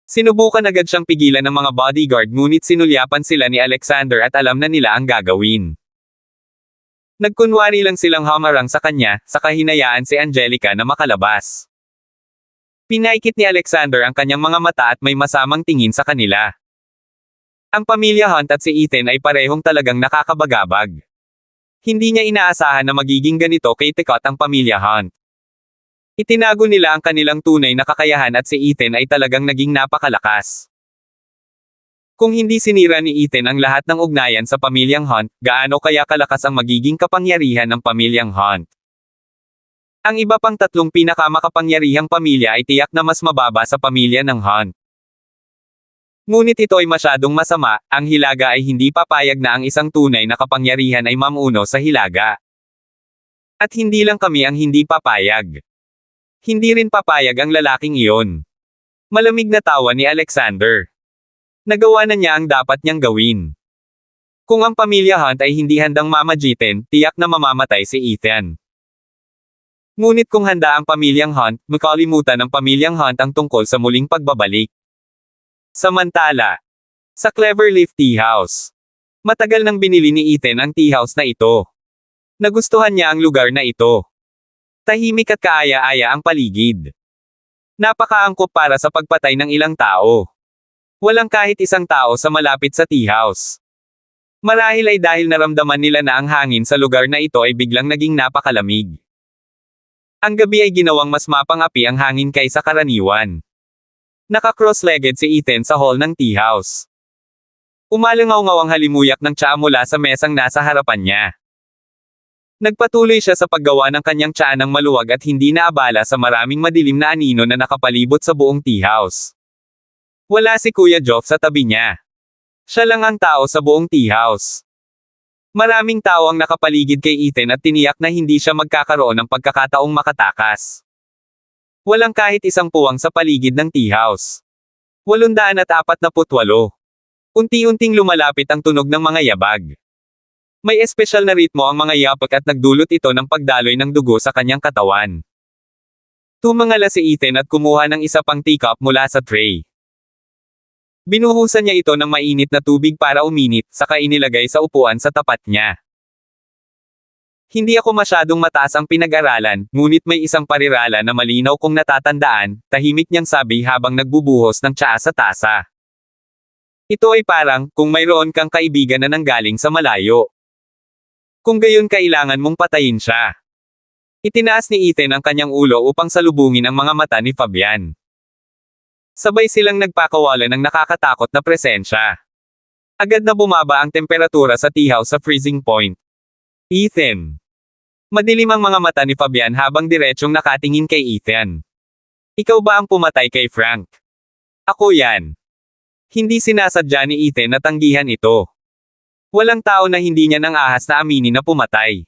Sinubukan agad siyang pigilan ng mga bodyguard ngunit sinulyapan sila ni Alexander at alam na nila ang gagawin. Nagkunwari lang silang hamarang sa kanya, saka hinayaan si Angelica na makalabas. Pinaikit ni Alexander ang kanyang mga mata at may masamang tingin sa kanila. Ang pamilya Hunt at si Ethan ay parehong talagang nakakabagabag. Hindi niya inaasahan na magiging ganito kay Tekot ang pamilya Hunt. Itinago nila ang kanilang tunay na kakayahan at si Ethan ay talagang naging napakalakas. Kung hindi sinira ni Ethan ang lahat ng ugnayan sa pamilyang Hunt, gaano kaya kalakas ang magiging kapangyarihan ng pamilyang Hunt? Ang iba pang tatlong pinakamakapangyarihang pamilya ay tiyak na mas mababa sa pamilya ng Hunt. Ngunit ito ay masyadong masama, ang Hilaga ay hindi papayag na ang isang tunay na kapangyarihan ay mamuno sa Hilaga. At hindi lang kami ang hindi papayag. Hindi rin papayag ang lalaking iyon. Malamig na tawa ni Alexander. Nagawa na niya ang dapat niyang gawin. Kung ang pamilya Hunt ay hindi handang mamagitin, tiyak na mamamatay si Ethan. Ngunit kung handa ang pamilyang Hunt, makalimutan ng pamilyang Hunt ang tungkol sa muling pagbabalik. Samantala, sa Cleverleaf Tea House. Matagal nang binili ni Ethan ang tea house na ito. Nagustuhan niya ang lugar na ito. Tahimik at kaaya-aya ang paligid. Napakaangkop para sa pagpatay ng ilang tao. Walang kahit isang tao sa malapit sa tea house. Marahil ay dahil naramdaman nila na ang hangin sa lugar na ito ay biglang naging napakalamig. Ang gabi ay ginawang mas mapang-api ang hangin kaysa karaniwan. Naka-cross-legged si Ethan sa hall ng tea house. Umalangaw-ngaw ang halimuyak ng tsaa mula sa mesang nasa harapan niya. Nagpatuloy siya sa paggawa ng kanyang tiyaanang maluwag at hindi naabala sa maraming madilim na anino na nakapalibot sa buong tea house. Wala si Kuya Joff sa tabi niya. Siya lang ang tao sa buong tea house. Maraming tao ang nakapaligid kay Ethan at tiniyak na hindi siya magkakaroon ng pagkakataong makatakas. Walang kahit isang puwang sa paligid ng tea house. 848. Unti-unting lumalapit ang tunog ng mga yabag. May espesyal na ritmo ang mga yapak at nagdulot ito ng pagdaloy ng dugo sa kanyang katawan. Tumangala si Ethan at kumuha ng isa pang teacup mula sa tray. Binuhusan niya ito ng mainit na tubig para uminit, saka inilagay sa upuan sa tapat niya. Hindi ako masyadong mataas ang pinag-aralan, ngunit may isang parirala na malinaw kong natatandaan, tahimik niyang sabi habang nagbubuhos ng tsaa sa tasa. Ito ay parang, kung mayroon kang kaibigan na nanggaling sa malayo. Kung gayon kailangan mong patayin siya. Itinaas ni Ethan ang kanyang ulo upang salubungin ang mga mata ni Fabian. Sabay silang nagpakawalan ng nakakatakot na presensya. Agad na bumaba ang temperatura sa tea house sa freezing point. Ethan. Madilim ang mga mata ni Fabian habang diretsyong nakatingin kay Ethan. Ikaw ba ang pumatay kay Frank? Ako yan. Hindi sinasadya ni Ethan na tanggihan ito. Walang tao na hindi niya nang ahas na aminin na pumatay.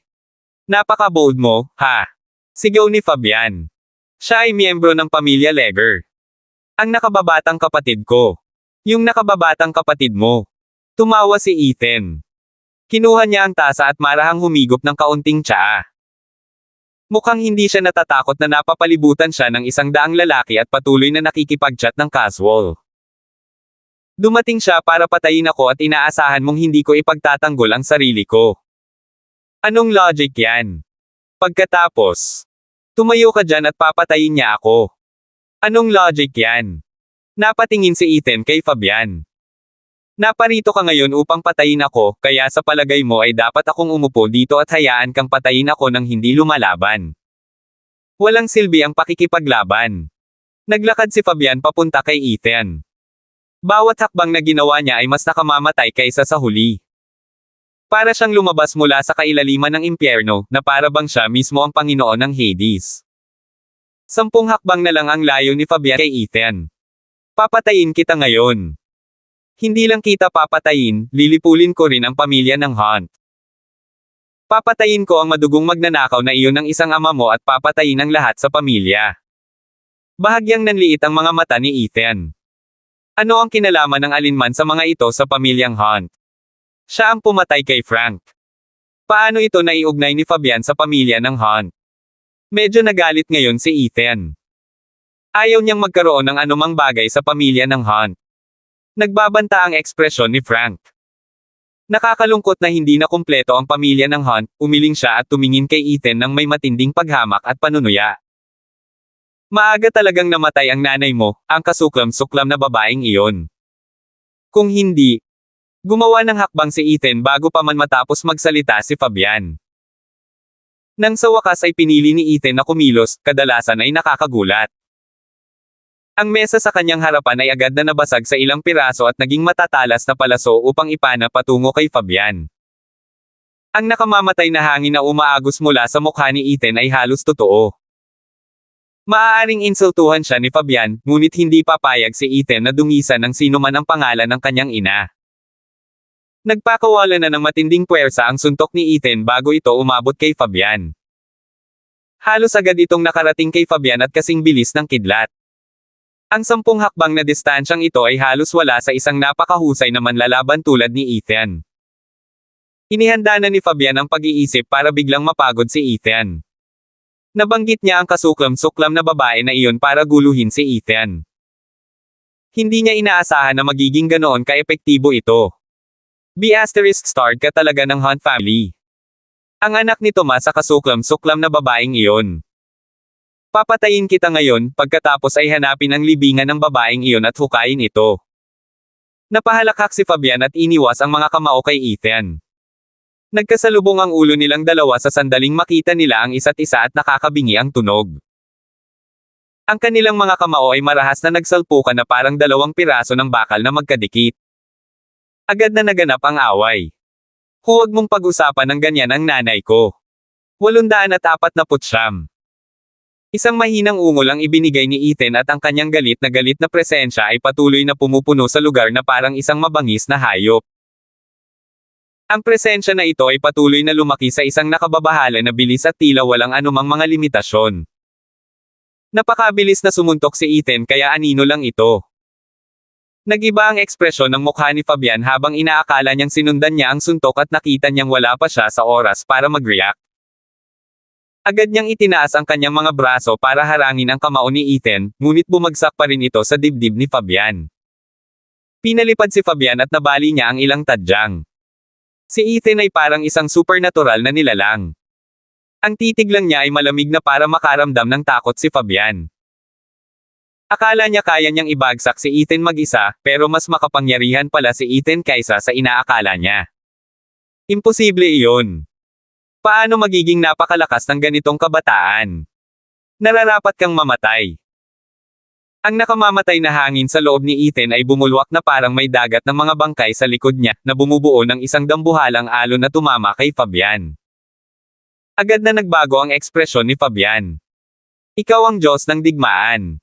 Napaka-bold mo, ha? Sigaw ni Fabian. Siya ay miyembro ng pamilya Leger. Ang nakababatang kapatid ko. Yung nakababatang kapatid mo. Tumawa si Ethan. Kinuha niya ang tasa at marahang humigop ng kaunting tsaa. Mukhang hindi siya natatakot na napapalibutan siya ng 100 lalaki at patuloy na nakikipag-chat ng casual. Dumating siya para patayin ako at inaasahan mong hindi ko ipagtatanggol ang sarili ko. Anong logic yan? Pagkatapos, tumayo ka dyan at papatayin niya ako. Anong logic yan? Napatingin si Ethan kay Fabian. Naparito ka ngayon upang patayin ako, kaya sa palagay mo ay dapat akong umupo dito at hayaan kang patayin ako nang hindi lumalaban. Walang silbi ang pakikipaglaban. Naglakad si Fabian papunta kay Ethan. Bawat hakbang na ginawa niya ay mas nakamamatay kaysa sa huli. Para siyang lumabas mula sa kailaliman ng impyerno, na para bang siya mismo ang Panginoon ng Hades. 10 hakbang na lang ang layo ni Fabian kay Ethan. Papatayin kita ngayon. Hindi lang kita papatayin, lilipulin ko rin ang pamilya ng Hunt. Papatayin ko ang madugong magnanakaw na iyon ng isang ama mo at papatayin ang lahat sa pamilya. Bahagyang nanliit ang mga mata ni Ethan. Ano ang kinalaman ng alinman sa mga ito sa pamilyang Hunt? Siya ang pumatay kay Frank. Paano ito naiugnay ni Fabian sa pamilya ng Hunt? Medyo nagalit ngayon si Ethan. Ayaw niyang magkaroon ng anumang bagay sa pamilya ng Hunt. Nagbabanta ang ekspresyon ni Frank. Nakakalungkot na hindi na kumpleto ang pamilya ng Hunt, umiling siya at tumingin kay Ethan nang may matinding paghamak at panunuya. Maaga talagang namatay ang nanay mo, ang kasuklam-suklam na babaeng iyon. Kung hindi, gumawa ng hakbang si Ethan bago pa man matapos magsalita si Fabian. Nang sa wakas ay pinili ni Ethan na kumilos, kadalasan ay nakakagulat. Ang mesa sa kanyang harapan ay agad na nabasag sa ilang piraso at naging matatalas na palaso upang ipana patungo kay Fabian. Ang nakamamatay na hangin na umaagos mula sa mukha ni Ethan ay halos totoo. Maaaring insultuhan siya ni Fabian, ngunit hindi papayag si Ethan na dungisan ng sino man ang pangalan ng kanyang ina. Nagpakawala na ng matinding puwersa ang suntok ni Ethan bago ito umabot kay Fabian. Halos agad itong nakarating kay Fabian at kasing bilis ng kidlat. Ang 10 hakbang na distansyang ito ay halos wala sa isang napakahusay na manlalaban tulad ni Ethan. Inihanda na ni Fabian ang pag-iisip para biglang mapagod si Ethan. Nabanggit niya ang kasuklam-suklam na babae na iyon para guluhin si Ethan. Hindi niya inaasahan na magiging ganoon ka-epektibo ito. ****starred ka talaga ng Hunt family. Ang anak ni Tomas sa kasuklam-suklam na babaeng iyon. Papatayin kita ngayon, pagkatapos ay hanapin ang libingan ng babaeng iyon at hukayin ito. Napahalakhak si Fabian at iniwas ang mga kamao kay Ethan. Nagkasalubong ang ulo nilang dalawa sa sandaling makita nila ang isa't isa at nakakabingi ang tunog. Ang kanilang mga kamao ay marahas na nagsalpukan na parang 2 piraso ng bakal na magkadikit. Agad na naganap ang away. Huwag mong pag-usapan ng ganyan ang nanay ko. 849. Isang mahinang ungol ang ibinigay ni Ethan at ang kanyang galit na presensya ay patuloy na pumupuno sa lugar na parang isang mabangis na hayop. Ang presensya na ito ay patuloy na lumaki sa isang nakababahala na bilis at tila walang anumang mga limitasyon. Napakabilis na sumuntok si Ethan kaya anino lang ito. Nag-iba ang ekspresyon ng mukha ni Fabian habang inaakala niyang sinundan niya ang suntok at nakita niyang wala pa siya sa oras para mag-react. Agad niyang itinaas ang kanyang mga braso para harangin ang kamao ni Ethan, ngunit bumagsak pa rin ito sa dibdib ni Fabian. Pinalipad si Fabian at nabali niya ang ilang tadyang. Si Ethan ay parang isang supernatural na nilalang. Ang titig lang niya ay malamig na para makaramdam ng takot si Fabian. Akala niya kaya niyang ibagsak si Ethan mag-isa, pero mas makapangyarihan pala si Ethan kaysa sa inaakala niya. Imposible iyon. Paano magiging napakalakas ng ganitong kabataan? Nararapat kang mamatay. Ang nakamamatay na hangin sa loob ni Ethan ay bumulwak na parang may dagat ng mga bangkay sa likod niya, na bumubuo ng isang dambuhalang alon na tumama kay Fabian. Agad na nagbago ang ekspresyon ni Fabian. Ikaw ang Diyos ng digmaan.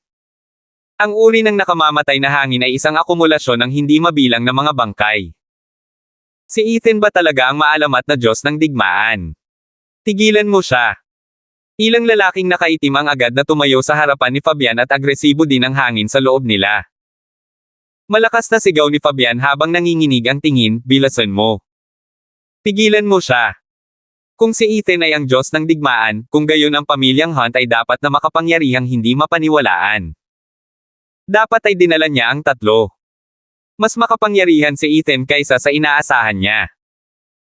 Ang uri ng nakamamatay na hangin ay isang akumulasyon ng hindi mabilang na mga bangkay. Si Ethan ba talaga ang maalamat na Diyos ng digmaan? Tigilan mo siya. Ilang lalaking nakaitim ang agad na tumayo sa harapan ni Fabian at agresibo din ang hangin sa loob nila. Malakas na sigaw ni Fabian habang nanginginig ang tingin, bilasan mo. Pigilan mo siya. Kung si Ethan ay ang Diyos ng digmaan, kung gayon ang pamilyang Hunt ay dapat na makapangyarihang hindi mapaniwalaan. Dapat ay dinala niya ang tatlo. Mas makapangyarihan si Ethan kaysa sa inaasahan niya.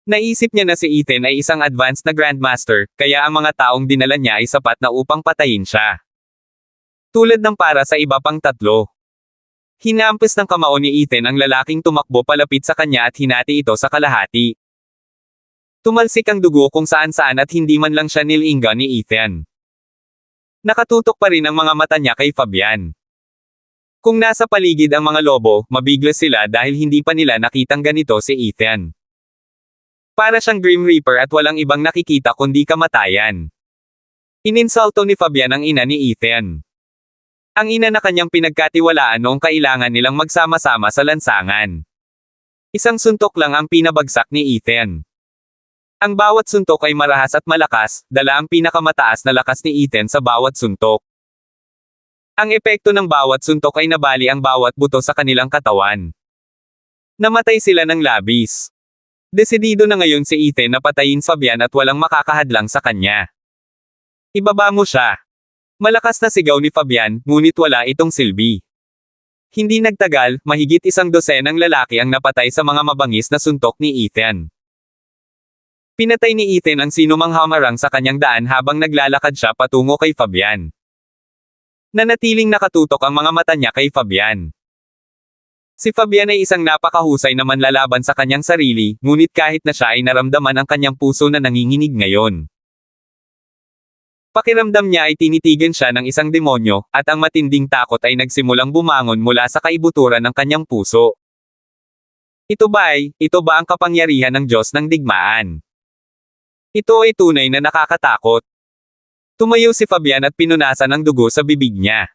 Naisip niya na si Ethan ay isang advanced na Grandmaster, kaya ang mga taong dinala niya ay sapat na upang patayin siya. Tulad ng para sa iba pang tatlo. Hinampas ng kamao ni Ethan ang lalaking tumakbo palapit sa kanya at hinati ito sa kalahati. Tumalsik ang dugo kung saan-saan at hindi man lang siya nilingga ni Ethan. Nakatutok pa rin ang mga mata niya kay Fabian. Kung nasa paligid ang mga lobo, mabigla sila dahil hindi pa nila nakitang ganito si Ethan. Para siyang Grim Reaper at walang ibang nakikita kundi kamatayan. Ininsulto ni Fabian ang ina ni Ethan. Ang ina na kanyang pinagkatiwalaan noong kailangan nilang magsama-sama sa lansangan. Isang suntok lang ang pinabagsak ni Ethan. Ang bawat suntok ay marahas at malakas, dala ang pinakamataas na lakas ni Ethan sa bawat suntok. Ang epekto ng bawat suntok ay nabali ang bawat buto sa kanilang katawan. Namatay sila ng labis. Desidido na ngayon si Ethan na patayin Fabian at walang makakahadlang sa kanya. Ibaba mo siya. Malakas na sigaw ni Fabian, ngunit wala itong silbi. Hindi nagtagal, mahigit 100 lalaki ang napatay sa mga mabangis na suntok ni Ethan. Pinatay ni Ethan ang sinumang hamarang sa kanyang daan habang naglalakad siya patungo kay Fabian. Nanatiling nakatutok ang mga mata niya kay Fabian. Si Fabian ay isang napakahusay na manlalaban sa kanyang sarili, ngunit kahit na siya ay naramdaman ang kanyang puso na nanginginig ngayon. Pakiramdam niya ay tinitigan siya ng isang demonyo, at ang matinding takot ay nagsimulang bumangon mula sa kaibuturan ng kanyang puso. Ito ba ang kapangyarihan ng Diyos ng digmaan? Ito ay tunay na nakakatakot. Tumayo si Fabian at pinunasan ang dugo sa bibig niya.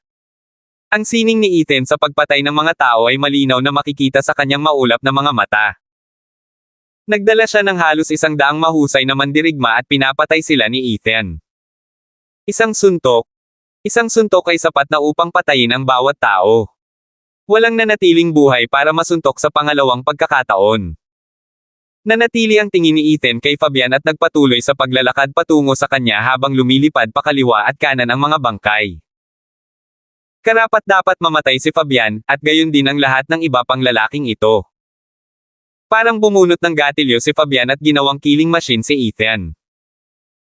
Ang sining ni Ethan sa pagpatay ng mga tao ay malinaw na makikita sa kanyang maulap na mga mata. Nagdala siya ng halos 100 mahusay na mandirigma at pinapatay sila ni Ethan. Isang suntok ay sapat na upang patayin ang bawat tao. Walang nanatiling buhay para masuntok sa pangalawang pagkakataon. Nanatili ang tingin ni Ethan kay Fabian at nagpatuloy sa paglalakad patungo sa kanya habang lumilipad pakaliwa at kanan ang mga bangkay. Karapat-dapat mamatay si Fabian, at gayon din ang lahat ng iba pang lalaking ito. Parang bumunot ng gatilyo si Fabian at ginawang killing machine si Ethan.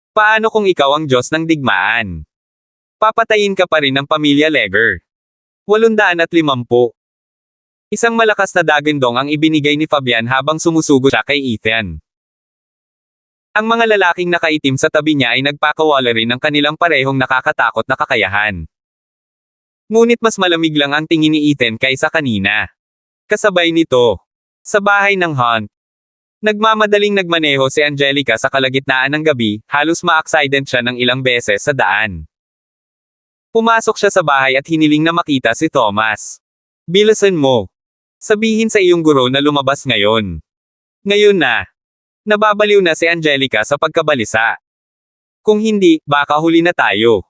Paano kung ikaw ang Diyos ng digmaan? Papatayin ka pa rin ng pamilya Leger. 850. Isang malakas na dagandong ang ibinigay ni Fabian habang sumusugo siya kay Ethan. Ang mga lalaking nakaitim sa tabi niya ay nagpakawala rin ng kanilang parehong nakakatakot na kakayahan. Ngunit mas malamig lang ang tingin ni Ethan kaysa kanina. Kasabay nito, sa bahay ng Hunt, Nagmamadaling nagmaneho si Angelica sa kalagitnaan ng gabi, halos ma-accident siya ng ilang beses sa daan. Pumasok siya sa bahay at hiniling na makita si Thomas. Bilisan mo. Sabihin sa iyong guro na lumabas ngayon. Ngayon na. Nababaliw na si Angelica sa pagkabalisa. Kung hindi, baka huli na tayo.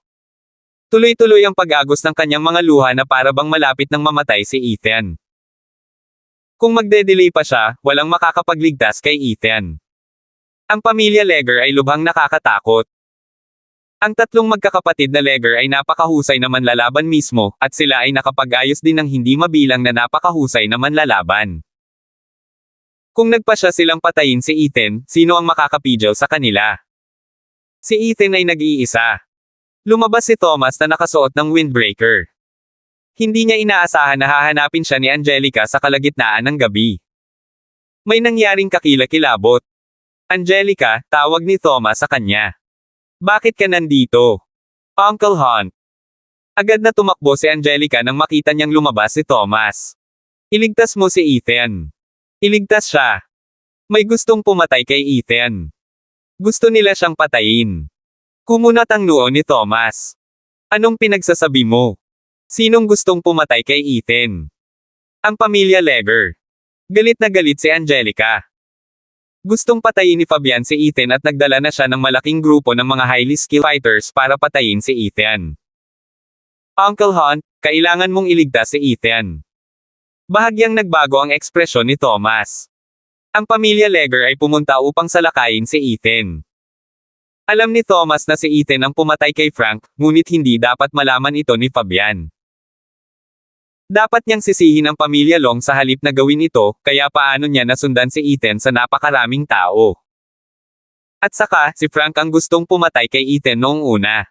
Tuloy-tuloy ang pag-agos ng kanyang mga luha na para bang malapit ng mamatay si Ethan. Kung magde-delay pa siya, walang makakapagligtas kay Ethan. Ang pamilya Legger ay lubhang nakakatakot. Ang tatlong magkakapatid na Legger ay napakahusay na manlalaban mismo, at sila ay nakapag-ayos din ng hindi mabilang na napakahusay na manlalaban. Kung nagpasya silang patayin si Ethan, sino ang makakapidyaw sa kanila? Si Ethan ay nag-iisa. Lumabas si Thomas na nakasuot ng windbreaker. Hindi niya inaasahan na hahanapin siya ni Angelica sa kalagitnaan ng gabi. May nangyaring kakilakilabot. Angelica, tawag ni Thomas sa kanya. Bakit ka nandito? Uncle Hunt. Agad na tumakbo si Angelica nang makita niyang lumabas si Thomas. Iligtas mo si Ethan. Iligtas siya. May gustong pumatay kay Ethan. Gusto nila siyang patayin. Kumunat ang noo ni Thomas. Anong pinagsasabi mo? Sinong gustong pumatay kay Ethan? Ang pamilya Legger. Galit na galit si Angelica. Gustong patayin ni Fabian si Ethan at nagdala na siya ng malaking grupo ng mga highly skilled fighters para patayin si Ethan. Uncle Hunt, kailangan mong iligtas si Ethan. Bahagyang nagbago ang ekspresyon ni Thomas. Ang pamilya Legger ay pumunta upang salakayin si Ethan. Alam ni Thomas na si Ethan ang pumatay kay Frank, ngunit hindi dapat malaman ito ni Fabian. Dapat niyang sisihin ang pamilya Long sa halip na gawin ito, kaya paano niya nasundan si Ethan sa napakaraming tao. At saka, si Frank ang gustong pumatay kay Ethan noong una.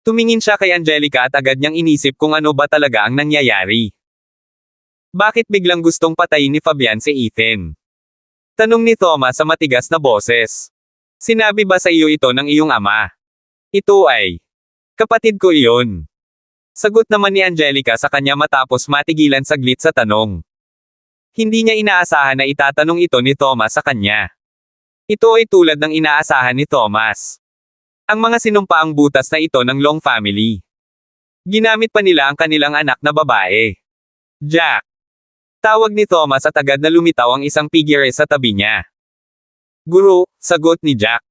Tumingin siya kay Angelica at agad niyang inisip kung ano ba talaga ang nangyayari. Bakit biglang gustong patayin ni Fabian si Ethan? Tanong ni Thomas sa matigas na boses. Sinabi ba sa iyo ito ng iyong ama? Ito ay kapatid ko iyon. Sagot naman ni Angelica sa kanya matapos matigilan saglit sa tanong. Hindi niya inaasahan na itatanong ito ni Thomas sa kanya. Ito ay tulad ng inaasahan ni Thomas. Ang mga sinumpaang butas na ito ng Long family. Ginamit pa nila ang kanilang anak na babae. Jack. Tawag ni Thomas at agad na lumitaw ang isang figure sa tabi niya. Guro, sagot ni Jack.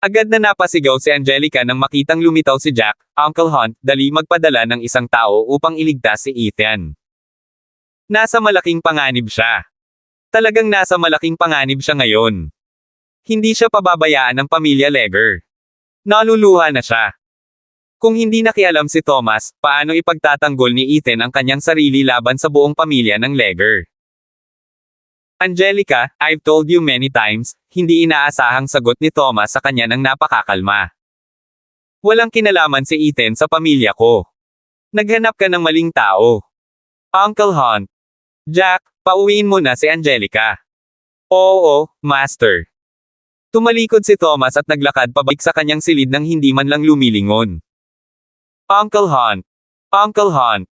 Agad na napasigaw si Angelica nang makitang lumitaw si Jack. Uncle Hunt, dali magpadala ng isang tao upang iligtas si Ethan. Nasa malaking panganib siya. Talagang nasa malaking panganib siya ngayon. Hindi siya pababayaan ng pamilya Legger. Naluluha na siya. Kung hindi nakialam si Thomas, paano ipagtatanggol ni Ethan ang kanyang sarili laban sa buong pamilya ng Legger? Angelica, I've told you many times, hindi inaasahang sagot ni Thomas sa kanya ng napakakalma. Walang kinalaman si Ethan sa pamilya ko. Naghanap ka ng maling tao. Uncle Hunt. Jack, pauwiin mo na si Angelica. Oo, Master. Tumalikod si Thomas at naglakad pabalik sa kanyang silid nang hindi man lang lumilingon. Uncle Hunt. Uncle Hunt.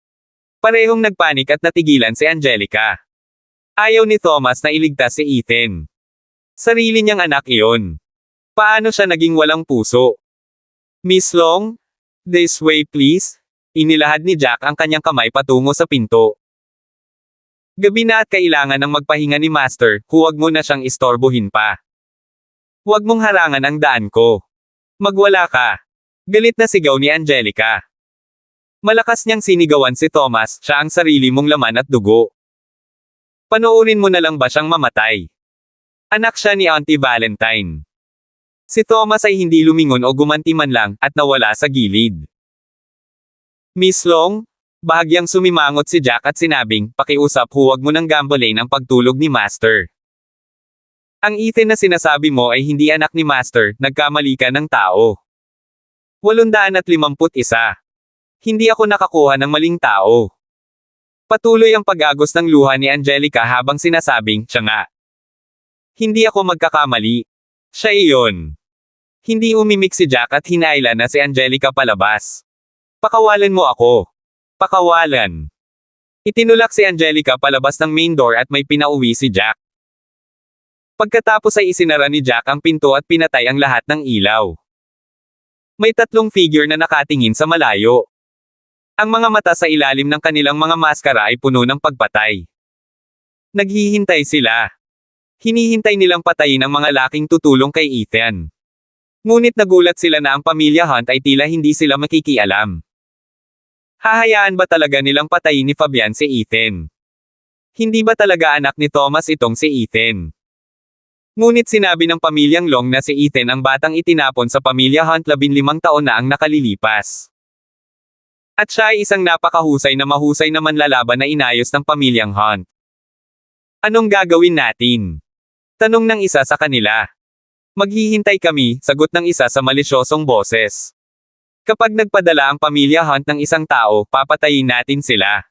Parehong nagpanik at natigilan si Angelica. Ayaw ni Thomas na iligtas si Ethan. Sarili niyang anak iyon. Paano siya naging walang puso? Miss Long? This way please? Inilahad ni Jack ang kanyang kamay patungo sa pinto. Gabi na at kailangan ng magpahinga ni Master, huwag mo na siyang istorbohin pa. Huwag mong harangan ang daan ko. Magwala ka. Galit na sigaw ni Angelica. Malakas niyang sinigawan si Thomas, siya ang sarili mong laman at dugo. Panoorin mo na lang ba siyang mamatay? Anak siya ni Auntie Valentine. Si Thomas ay hindi lumingon o gumanti man lang, at nawala sa gilid. Miss Long? Bahagyang sumimangot si Jack at sinabing, pakiusap huwag mo nang gambalain ang pagtulog ni Master. Ang Ethan na sinasabi mo ay hindi anak ni Master, nagkamali ka ng tao. 851. Hindi ako nakakuha ng maling tao. Patuloy ang pag-agos ng luha ni Angelica habang sinasabing, siya nga. Hindi ako magkakamali. Siya iyon. Hindi umimik si Jack at hinaila na si Angelica palabas. Pakawalan mo ako. Pakawalan. Itinulak si Angelica palabas ng main door at may pinauwi si Jack. Pagkatapos ay isinara ni Jack ang pinto at pinatay ang lahat ng ilaw. May tatlong figure na nakatingin sa malayo. Ang mga mata sa ilalim ng kanilang mga maskara ay puno ng pagpatay. Naghihintay sila. Hinihintay nilang patayin ang mga laking tutulong kay Ethan. Ngunit nagulat sila na ang pamilya Hunt ay tila hindi sila makikialam. Hahayaan ba talaga nilang patayin ni Fabian si Ethan? Hindi ba talaga anak ni Thomas itong si Ethan? Ngunit sinabi ng pamilyang Long na si Ethan ang batang itinapon sa pamilya Hunt 15 taon na ang nakalilipas. At siya ay isang napakahusay na mahusay na manlalaban na inayos ng pamilyang Hunt. Anong gagawin natin? Tanong ng isa sa kanila. Maghihintay kami, sagot ng isa sa malisyosong boses. Kapag nagpadala ang pamilya Hunt ng isang tao, papatayin natin sila.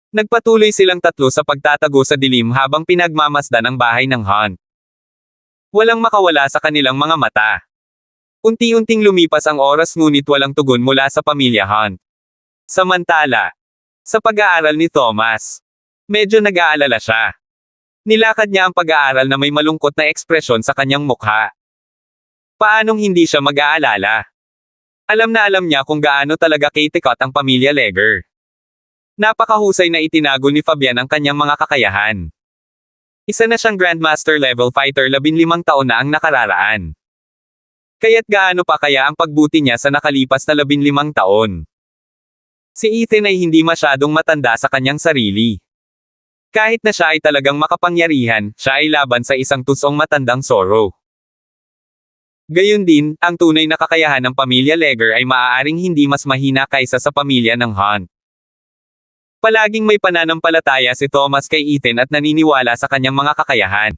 Nagpatuloy silang tatlo sa pagtatago sa dilim habang pinagmamasdan ang bahay ng Hunt. Walang makawala sa kanilang mga mata. Unti-unting lumipas ang oras ngunit walang tugon mula sa pamilya Hunt. Samantala, sa pag-aaral ni Thomas, medyo nag-aalala siya. Nilakad niya ang pag-aaral na may malungkot na ekspresyon sa kanyang mukha. Paanong hindi siya mag-aalala? Alam na alam niya kung gaano talaga kitikot ang pamilya Leger. Napakahusay na itinago ni Fabian ang kanyang mga kakayahan. Isa na siyang Grandmaster level fighter 15 taon na ang nakararaan. Kaya't gaano pa kaya ang pagbuti niya sa nakalipas na 15 taon? Si Ethan ay hindi masyadong matanda sa kanyang sarili. Kahit na siya ay talagang makapangyarihan, siya ay laban sa isang tusong matandang Zorro. Gayun din, ang tunay na kakayahan ng pamilya Leger ay maaaring hindi mas mahina kaysa sa pamilya ng Hunt. Palaging may pananampalataya si Thomas kay Ethan at naniniwala sa kanyang mga kakayahan.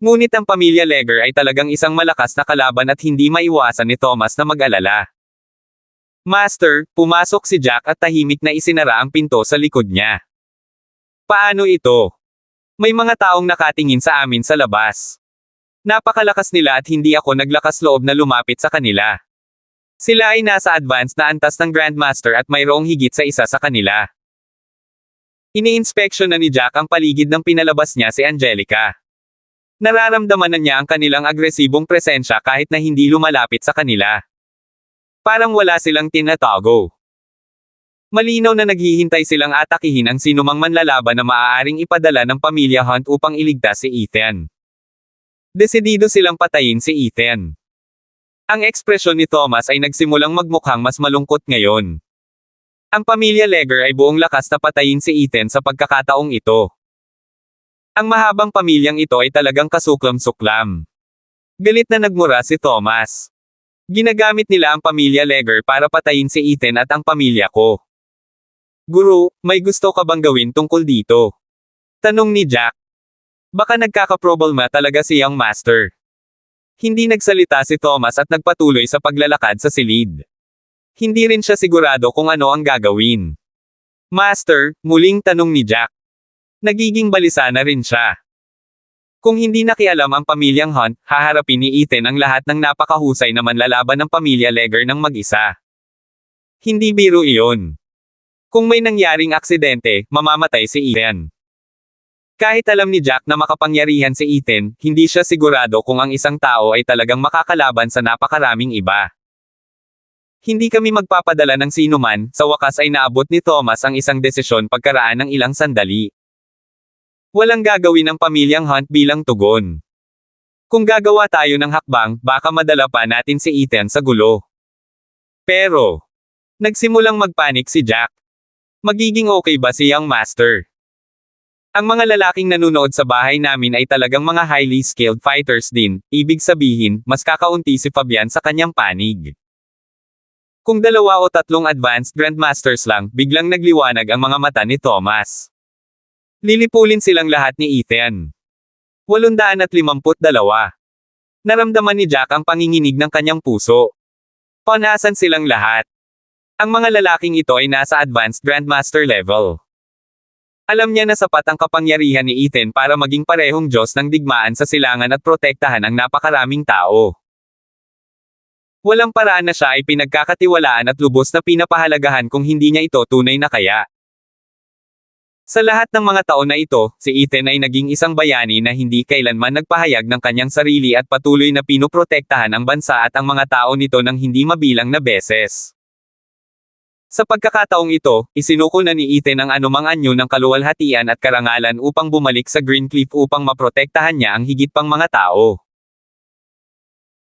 Ngunit ang pamilya Leger ay talagang isang malakas na kalaban at hindi maiwasan ni Thomas na mag-alala. Master, pumasok si Jack at tahimik na isinara ang pinto sa likod niya. Paano ito? May mga taong nakatingin sa amin sa labas. Napakalakas nila at hindi ako naglakas loob na lumapit sa kanila. Sila ay nasa advanced na antas ng Grandmaster at mayroong higit sa isa sa kanila. Ini-inspeksyon na ni Jack ang paligid ng pinalabas niya si Angelica. Nararamdaman na niya ang kanilang agresibong presensya kahit na hindi lumalapit sa kanila. Parang wala silang tinatago. Malinaw na naghihintay silang atakihin ang sinumang manlalaban na maaaring ipadala ng pamilya Hunt upang iligtas si Ethan. Desidido silang patayin si Ethan. Ang ekspresyon ni Thomas ay nagsimulang magmukhang mas malungkot ngayon. Ang pamilya Leger ay buong lakas na patayin si Ethan sa pagkakataong ito. Ang mahabang pamilyang ito ay talagang kasuklam-suklam. Galit na nagmura si Thomas. Ginagamit nila ang pamilya Leger para patayin si Ethan at ang pamilya ko. Guru, may gusto ka bang gawin tungkol dito? Tanong ni Jack. Baka nagkakaproblema talaga si Young Master. Hindi nagsalita si Thomas at nagpatuloy sa paglalakad sa silid. Hindi rin siya sigurado kung ano ang gagawin. Master, muling tanong ni Jack. Nagiging balisa na rin siya. Kung hindi nakialam ang pamilyang Hunt, haharapin ni Ethan ang lahat ng napakahusay na manlalaban ng pamilya Leger ng mag-isa. Hindi biro iyon. Kung may nangyaring aksidente, mamamatay si Ethan. Kahit alam ni Jack na makapangyarihan si Ethan, hindi siya sigurado kung ang isang tao ay talagang makakalaban sa napakaraming iba. Hindi kami magpapadala ng sinuman, sa wakas ay naabot ni Thomas ang isang desisyon pagkaraan ng ilang sandali. Walang gagawin ng pamilyang Hunt bilang tugon. Kung gagawa tayo ng hakbang, baka madala pa natin si Ethan sa gulo. Pero, nagsimulang magpanik si Jack. Magiging okay ba si Young Master? Ang mga lalaking nanunood sa bahay namin ay talagang mga highly skilled fighters din, ibig sabihin, mas kakaunti si Fabian sa kanyang panig. Kung 2 o 3 advanced Grandmasters lang, biglang nagliwanag ang mga mata ni Thomas. Lilipulin silang lahat ni Ethan. 852. Naramdaman ni Jack ang panginginig ng kanyang puso. Panasan silang lahat. Ang mga lalaking ito ay nasa advanced Grandmaster level. Alam niya na sapat ang kapangyarihan ni Ethan para maging parehong Diyos ng digmaan sa silangan at protektahan ang napakaraming tao. Walang paraan na siya ay pinagkakatiwalaan at lubos na pinapahalagahan kung hindi niya ito tunay na kaya. Sa lahat ng mga taon na ito, si Ethan ay naging isang bayani na hindi kailanman nagpahayag ng kanyang sarili at patuloy na pinoprotektahan ang bansa at ang mga tao nito ng hindi mabilang na beses. Sa pagkakataong ito, isinuko na ni Ethan ang anumang anyo ng kaluwalhatian at karangalan upang bumalik sa Greencliff upang maprotektahan niya ang higit pang mga tao.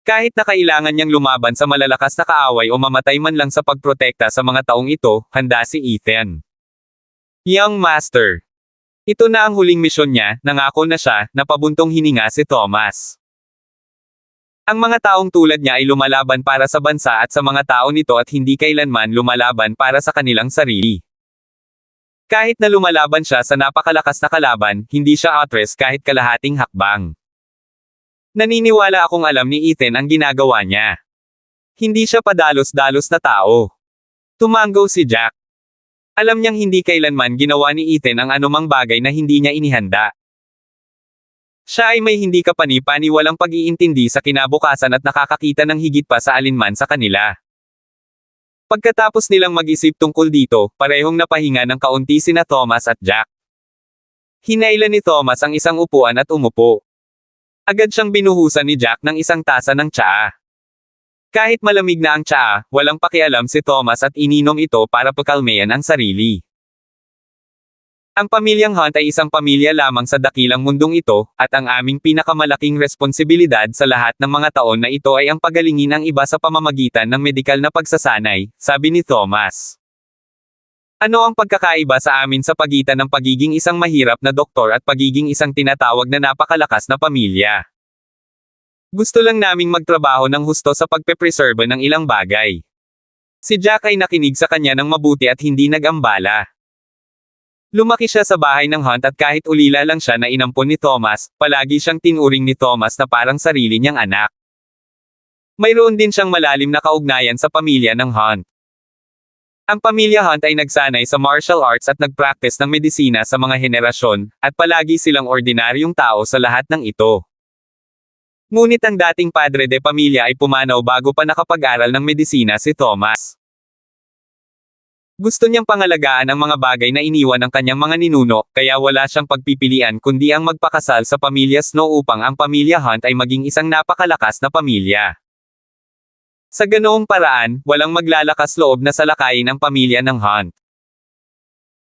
Kahit na kailangan niyang lumaban sa malalakas na kaaway o mamatay man lang sa pagprotekta sa mga taong ito, handa si Ethan. Young Master. Ito na ang huling misyon niya, nangako na siya, na pabuntong hininga si Thomas. Ang mga taong tulad niya ay lumalaban para sa bansa at sa mga tao nito at hindi kailanman lumalaban para sa kanilang sarili. Kahit na lumalaban siya sa napakalakas na kalaban, hindi siya atras kahit kalahating hakbang. Naniniwala akong alam ni Ethan ang ginagawa niya. Hindi siya padalos-dalos na tao. Tumanggo si Jack. Alam niyang hindi kailanman ginawa ni Ethan ang anumang bagay na hindi niya inihanda. Siya ay may hindi kapani-paniwalang pag-iintindi sa kinabukasan at nakakakita ng higit pa sa alinman sa kanila. Pagkatapos nilang mag-isip tungkol dito, parehong napahinga ng kaunti sina Thomas at Jack. Hinailan ni Thomas ang isang upuan at umupo. Agad siyang binuhusan ni Jack ng isang tasa ng tsaa. Kahit malamig na ang tsaa, walang pakialam si Thomas at ininom ito para pakalmayan ang sarili. Ang pamilyang Hunt ay isang pamilya lamang sa dakilang mundong ito, at ang aming pinakamalaking responsibilidad sa lahat ng mga taon na ito ay ang pagalingin ang iba sa pamamagitan ng medikal na pagsasanay, sabi ni Thomas. Ano ang pagkakaiba sa amin sa pagitan ng pagiging isang mahirap na doktor at pagiging isang tinatawag na napakalakas na pamilya? Gusto lang naming magtrabaho ng husto sa pagpepreserba ng ilang bagay. Si Jack ay nakinig sa kanya ng mabuti at hindi nag-ambala. Lumaki siya sa bahay ng Hunt at kahit ulila lang siya na inampon ni Thomas, palagi siyang tinuring ni Thomas na parang sarili niyang anak. Mayroon din siyang malalim na kaugnayan sa pamilya ng Hunt. Ang pamilya Hunt ay nagsanay sa martial arts at nagpractice ng medisina sa mga henerasyon, at palagi silang ordinaryong tao sa lahat ng ito. Ngunit ang dating padre de pamilya ay pumanaw bago pa nakapag-aral ng medisina si Thomas. Gusto niyang pangalagaan ang mga bagay na iniwan ng kanyang mga ninuno, kaya wala siyang pagpipilian kundi ang magpakasal sa pamilya Snow upang ang pamilya Hunt ay maging isang napakalakas na pamilya. Sa ganoong paraan, walang maglalakas loob na salakayin ang pamilya ng Hunt.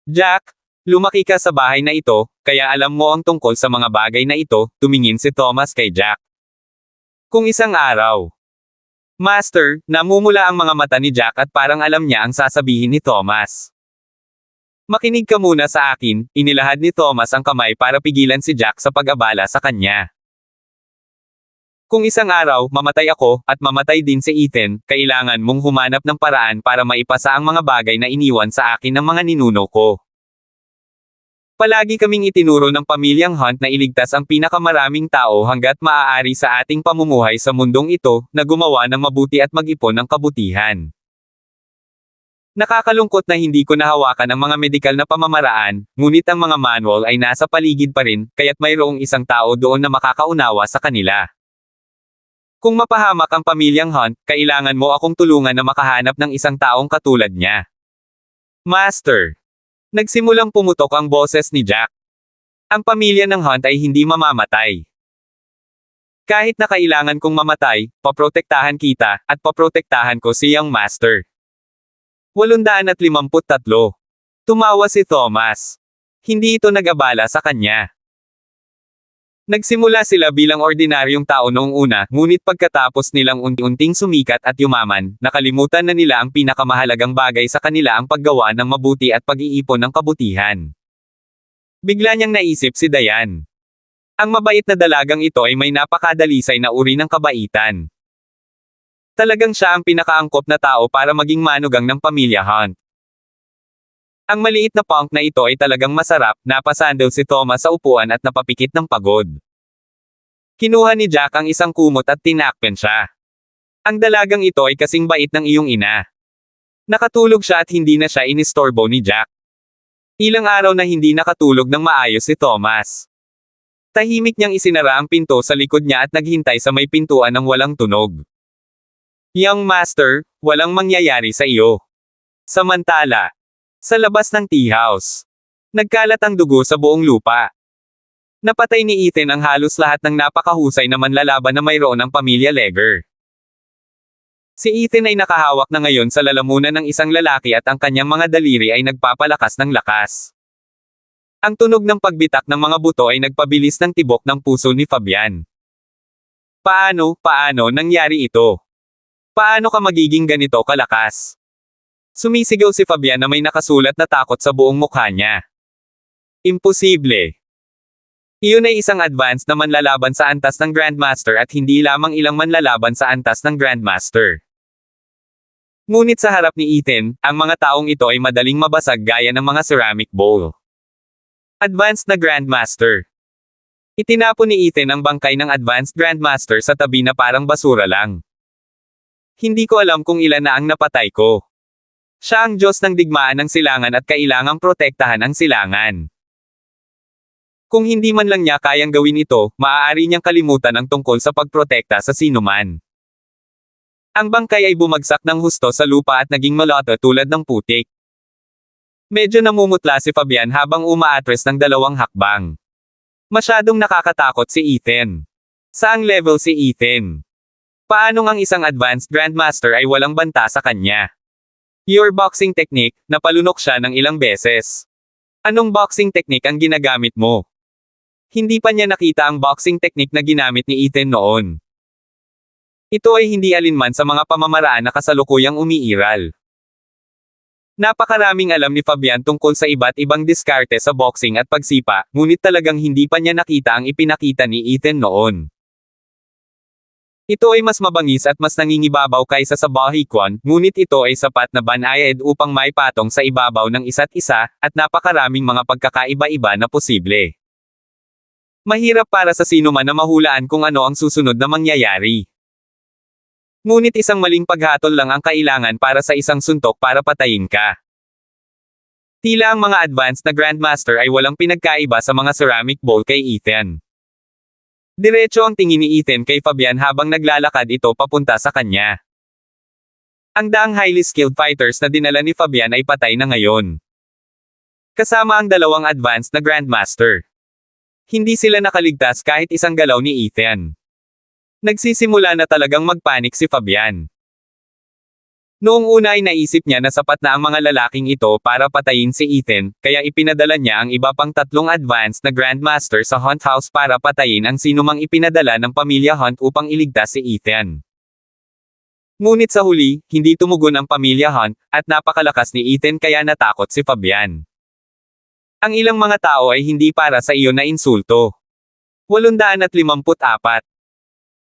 Jack, lumaki ka sa bahay na ito, kaya alam mo ang tungkol sa mga bagay na ito, tumingin si Thomas kay Jack. Kung isang araw, Master, namumula ang mga mata ni Jack at parang alam niya ang sasabihin ni Thomas. Makinig ka muna sa akin, inilahad ni Thomas ang kamay para pigilan si Jack sa pag-abala sa kanya. Kung isang araw, mamatay ako, at mamatay din si Ethan, kailangan mong humanap ng paraan para maipasa ang mga bagay na iniwan sa akin ng mga ninuno ko. Palagi kaming itinuro ng pamilyang Hunt na iligtas ang pinakamaraming tao hanggat maaari sa ating pamumuhay sa mundong ito, na gumawa ng mabuti at mag-ipon ng kabutihan. Nakakalungkot na hindi ko nahawakan ang mga medikal na pamamaraan, ngunit ang mga manual ay nasa paligid pa rin, kaya't mayroong isang tao doon na makakaunawa sa kanila. Kung mapahamak ang pamilyang Hunt, kailangan mo akong tulungan na makahanap ng isang taong katulad niya. Master. Nagsimulang pumutok ang boses ni Jack. Ang pamilya ng Hunt ay hindi mamamatay. Kahit na kailangan kong mamatay, paprotektahan kita, at paprotektahan ko si Young Master. 853. Tumawa si Thomas. Hindi ito nag-abala sa kanya. Nagsimula sila bilang ordinaryong tao noong una, ngunit pagkatapos nilang unti-unting sumikat at yumaman, nakalimutan na nila ang pinakamahalagang bagay sa kanila, ang paggawa ng mabuti at pag-iipon ng kabutihan. Bigla niyang naisip si Diane. Ang mabait na dalagang ito ay may napakadalisay na uri ng kabaitan. Talagang siya ang pinakaangkop na tao para maging manugang ng pamilya Hunt. Ang maliit na punk na ito ay talagang masarap, napasandal si Thomas sa upuan at napapikit ng pagod. Kinuha ni Jack ang isang kumot at tinakpan siya. Ang dalagang ito ay kasing bait ng iyong ina. Nakatulog siya at hindi na siya inistorbo ni Jack. Ilang araw na hindi nakatulog ng maayos si Thomas. Tahimik niyang isinara ang pinto sa likod niya at naghintay sa may pintuan ng walang tunog. Young Master, walang mangyayari sa iyo. Samantala, sa labas ng tea house, Nagkalat ang dugo sa buong lupa. Napatay ni Ethan ang halos lahat ng napakahusay na manlalaban na mayroon ng pamilya Leger. Si Ethan ay nakahawak na ngayon sa lalamunan ng isang lalaki at ang kanyang mga daliri ay nagpapalakas ng lakas. Ang tunog ng pagbitak ng mga buto ay nagpabilis ng tibok ng puso ni Fabian. Paano nangyari ito? Paano ka magiging ganito kalakas? Sumisigaw si Fabian na may nakasulat na takot sa buong mukha niya. Imposible. Iyon ay isang advanced na manlalaban sa antas ng Grandmaster at hindi lamang ilang manlalaban sa antas ng Grandmaster. Ngunit sa harap ni Ethan, ang mga taong ito ay madaling mabasag gaya ng mga ceramic bowl. Advanced na Grandmaster. Itinapon ni Ethan ang bangkay ng Advanced Grandmaster sa tabi na parang basura lang. Hindi ko alam kung ilan na ang napatay ko. Siya ang Diyos ng digmaan ng silangan at kailangang protektahan ang silangan. Kung hindi man lang niya kayang gawin ito, maaari niyang kalimutan ang tungkol sa pagprotekta sa sinuman. Ang bangkay ay bumagsak ng husto sa lupa at naging malata tulad ng putik. Medyo namumutla si Fabian habang umaatres ng 2 hakbang. Masyadong nakakatakot si Ethan. Saang level si Ethan? Paano ang isang advanced Grandmaster ay walang banta sa kanya? Your boxing technique, napalunok siya ng ilang beses. Anong boxing technique ang ginagamit mo? Hindi pa niya nakita ang boxing technique na ginamit ni Ethan noon. Ito ay hindi alinman sa mga pamamaraan na kasalukuyang umiiral. Napakaraming alam ni Fabian tungkol sa iba't ibang diskarte sa boxing at pagsipa, ngunit talagang hindi pa niya nakita ang ipinakita ni Ethan noon. Ito ay mas mabangis at mas nangingibabaw kaysa sa Bahikwan, ngunit ito ay sapat na banayad upang maipatong sa ibabaw ng isa't isa, at napakaraming mga pagkakaiba-iba na posible. Mahirap para sa sino man na mahulaan kung ano ang susunod na mangyayari. Ngunit isang maling paghatol lang ang kailangan para sa isang suntok para patayin ka. Tila ang mga advanced na Grandmaster ay walang pinagkaiba sa mga ceramic bowl kay Ethan. Diretso ang tingin ni Ethan kay Fabian habang naglalakad ito papunta sa kanya. Ang daang highly skilled fighters na dinala ni Fabian ay patay na ngayon. Kasama ang 2 advanced na Grandmaster. Hindi sila nakaligtas kahit isang galaw ni Ethan. Nagsisimula na talagang magpanik si Fabian. Noong una ay naisip niya na sapat na ang mga lalaking ito para patayin si Ethan, kaya ipinadala niya ang iba pang 3 advanced na Grandmaster sa Hunt House para patayin ang sinumang ipinadala ng pamilya Hunt upang iligtas si Ethan. Ngunit sa huli, hindi tumugon ang pamilya Hunt, at napakalakas ni Ethan kaya natakot si Fabian. Ang ilang mga tao ay hindi para sa iyon na insulto. 854.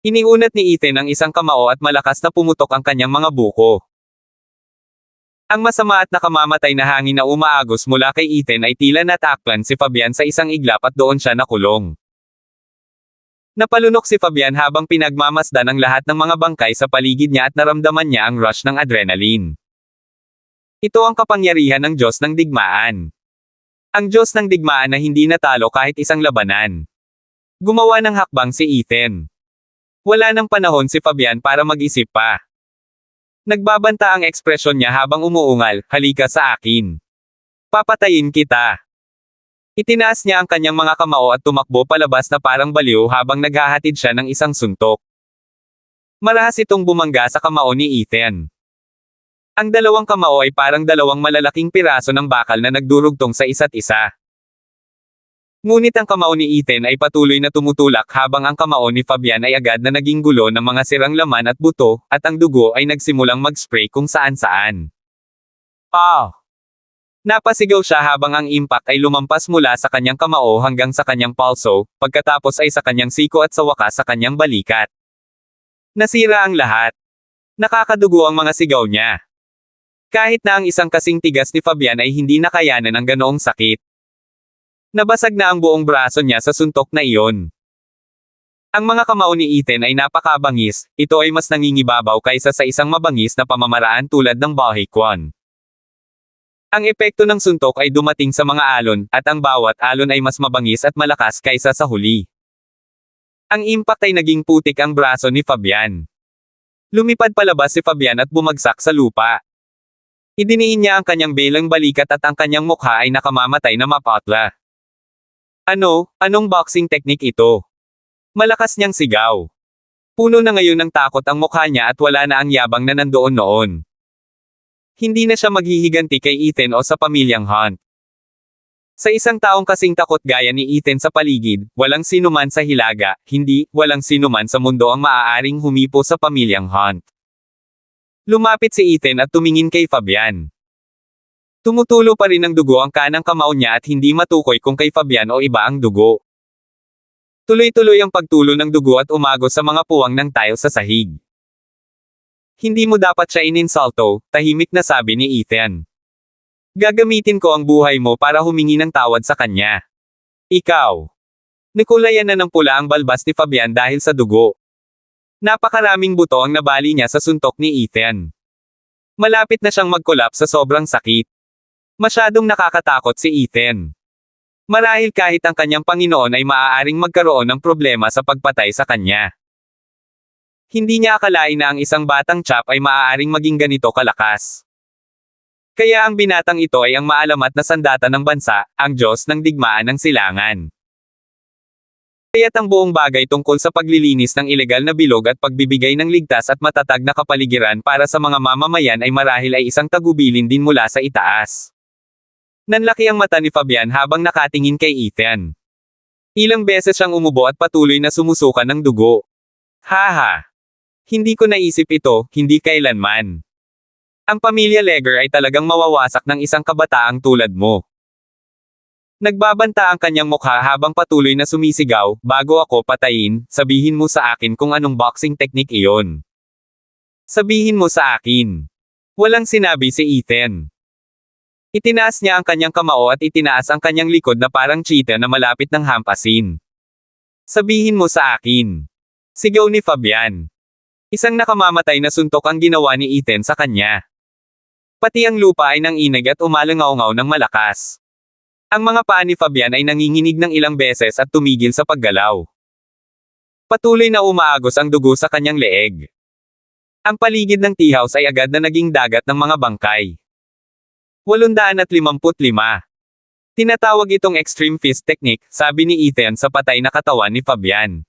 Iniunat ni Ethan ang isang kamao at malakas na pumutok ang kanyang mga buko. Ang masama at nakamamatay na hangin na umaagos mula kay Ethan ay tila natakpan si Fabian sa isang iglap at doon siya nakulong. Napalunok si Fabian habang pinagmamasdan ang lahat ng mga bangkay sa paligid niya at naramdaman niya ang rush ng adrenaline. Ito ang kapangyarihan ng Diyos ng digmaan. Ang Diyos ng digmaan na hindi natalo kahit isang labanan. Gumawa ng hakbang si Ethan. Wala nang panahon si Fabian para mag-isip pa. Nagbabanta ang ekspresyon niya habang umuungal, halika sa akin. Papatayin kita. Itinaas niya ang kanyang mga kamao at tumakbo palabas na parang baliw habang naghahatid siya ng isang suntok. Marahas itong bumangga sa kamao ni Ethan. Ang 2 kamao ay parang 2 malalaking piraso ng bakal na nagdurugtong sa isa't isa. Ngunit ang kamao ni Ethan ay patuloy na tumutulak habang ang kamao ni Fabian ay agad na naging gulo ng mga sirang laman at buto, at ang dugo ay nagsimulang mag-spray kung saan-saan. Napasigaw siya habang ang impact ay lumampas mula sa kanyang kamao hanggang sa kanyang palso, pagkatapos ay sa kanyang siko at sa wakas sa kanyang balikat. Nasira ang lahat. Nakakadugo ang mga sigaw niya. Kahit na ang isang kasing tigas ni Fabian ay hindi nakayanan ang ganoong sakit. Nabasag na ang buong braso niya sa suntok na iyon. Ang mga kamao ni Ethan ay napakabangis, ito ay mas nangingibabaw kaysa sa isang mabangis na pamamaraan tulad ng Bahikwan. Ang epekto ng suntok ay dumating sa mga alon, at ang bawat alon ay mas mabangis at malakas kaysa sa huli. Ang impact ay naging putik ang braso ni Fabian. Lumipad palabas si Fabian at bumagsak sa lupa. Idiniin niya ang kanyang belang balikat at ang kanyang mukha ay nakamamatay na mapatla. Ano? Anong boxing technique ito? Malakas niyang sigaw. Puno na ngayon ng takot ang mukha niya at wala na ang yabang na nandoon noon. Hindi na siya maghihiganti kay Ethan o sa pamilyang Hunt. Sa isang taong kasing takot gaya ni Ethan sa paligid, walang sinuman sa Hilaga, walang sinuman sa mundo ang maaaring humipo sa pamilyang Hunt. Lumapit si Ethan at tumingin kay Fabian. Tumutulo pa rin ng dugo ang kanang kamao niya at hindi matukoy kung kay Fabian o iba ang dugo. Tuloy-tuloy ang pagtulo ng dugo at umagos sa mga puwang ng tile sa sahig. Hindi mo dapat siya ininsulto, tahimik na sabi ni Ethan. Gagamitin ko ang buhay mo para humingi ng tawad sa kanya. Ikaw. Nakulayan na ng pula ang balbas ni Fabian dahil sa dugo. Napakaraming buto ang nabali niya sa suntok ni Ethan. Malapit na siyang mag-collapse sa sobrang sakit. Masyadong nakakatakot si Ethan. Marahil kahit ang kanyang Panginoon ay maaaring magkaroon ng problema sa pagpatay sa kanya. Hindi niya akalain na ang isang batang chap ay maaaring maging ganito kalakas. Kaya ang binatang ito ay ang maalamat na sandata ng bansa, ang Diyos ng digmaan ng silangan. Kaya't ang buong bagay tungkol sa paglilinis ng ilegal na bilog at pagbibigay ng ligtas at matatag na kapaligiran para sa mga mamamayan ay marahil ay isang tagubilin din mula sa itaas. Nanlaki ang mata ni Fabian habang nakatingin kay Ethan. Ilang beses siyang umubo at patuloy na sumusuka ng dugo. Haha! Hindi ko naisip ito, hindi kailanman. Ang pamilya Leger ay talagang mawawasak ng isang kabataang tulad mo. Nagbabanta ang kanyang mukha habang patuloy na sumisigaw, bago ako patayin, sabihin mo sa akin kung anong boxing technique iyon. Sabihin mo sa akin. Walang sinabi si Ethan. Itinaas niya ang kanyang kamao at itinaas ang kanyang likod na parang cheetah na malapit ng hampasin. Sabihin mo sa akin. Sigaw ni Fabian. Isang nakamamatay na suntok ang ginawa ni Ethan sa kanya. Pati ang lupa ay nanginig at umalangaw-ngaw ng malakas. Ang mga paa ni Fabian ay nanginginig ng ilang beses at tumigil sa paggalaw. Patuloy na umaagos ang dugo sa kanyang leeg. Ang paligid ng tea house ay agad na naging dagat ng mga bangkay. 855. Tinatawag itong extreme fist technique, sabi ni Ethan sa patay na katawan ni Fabian.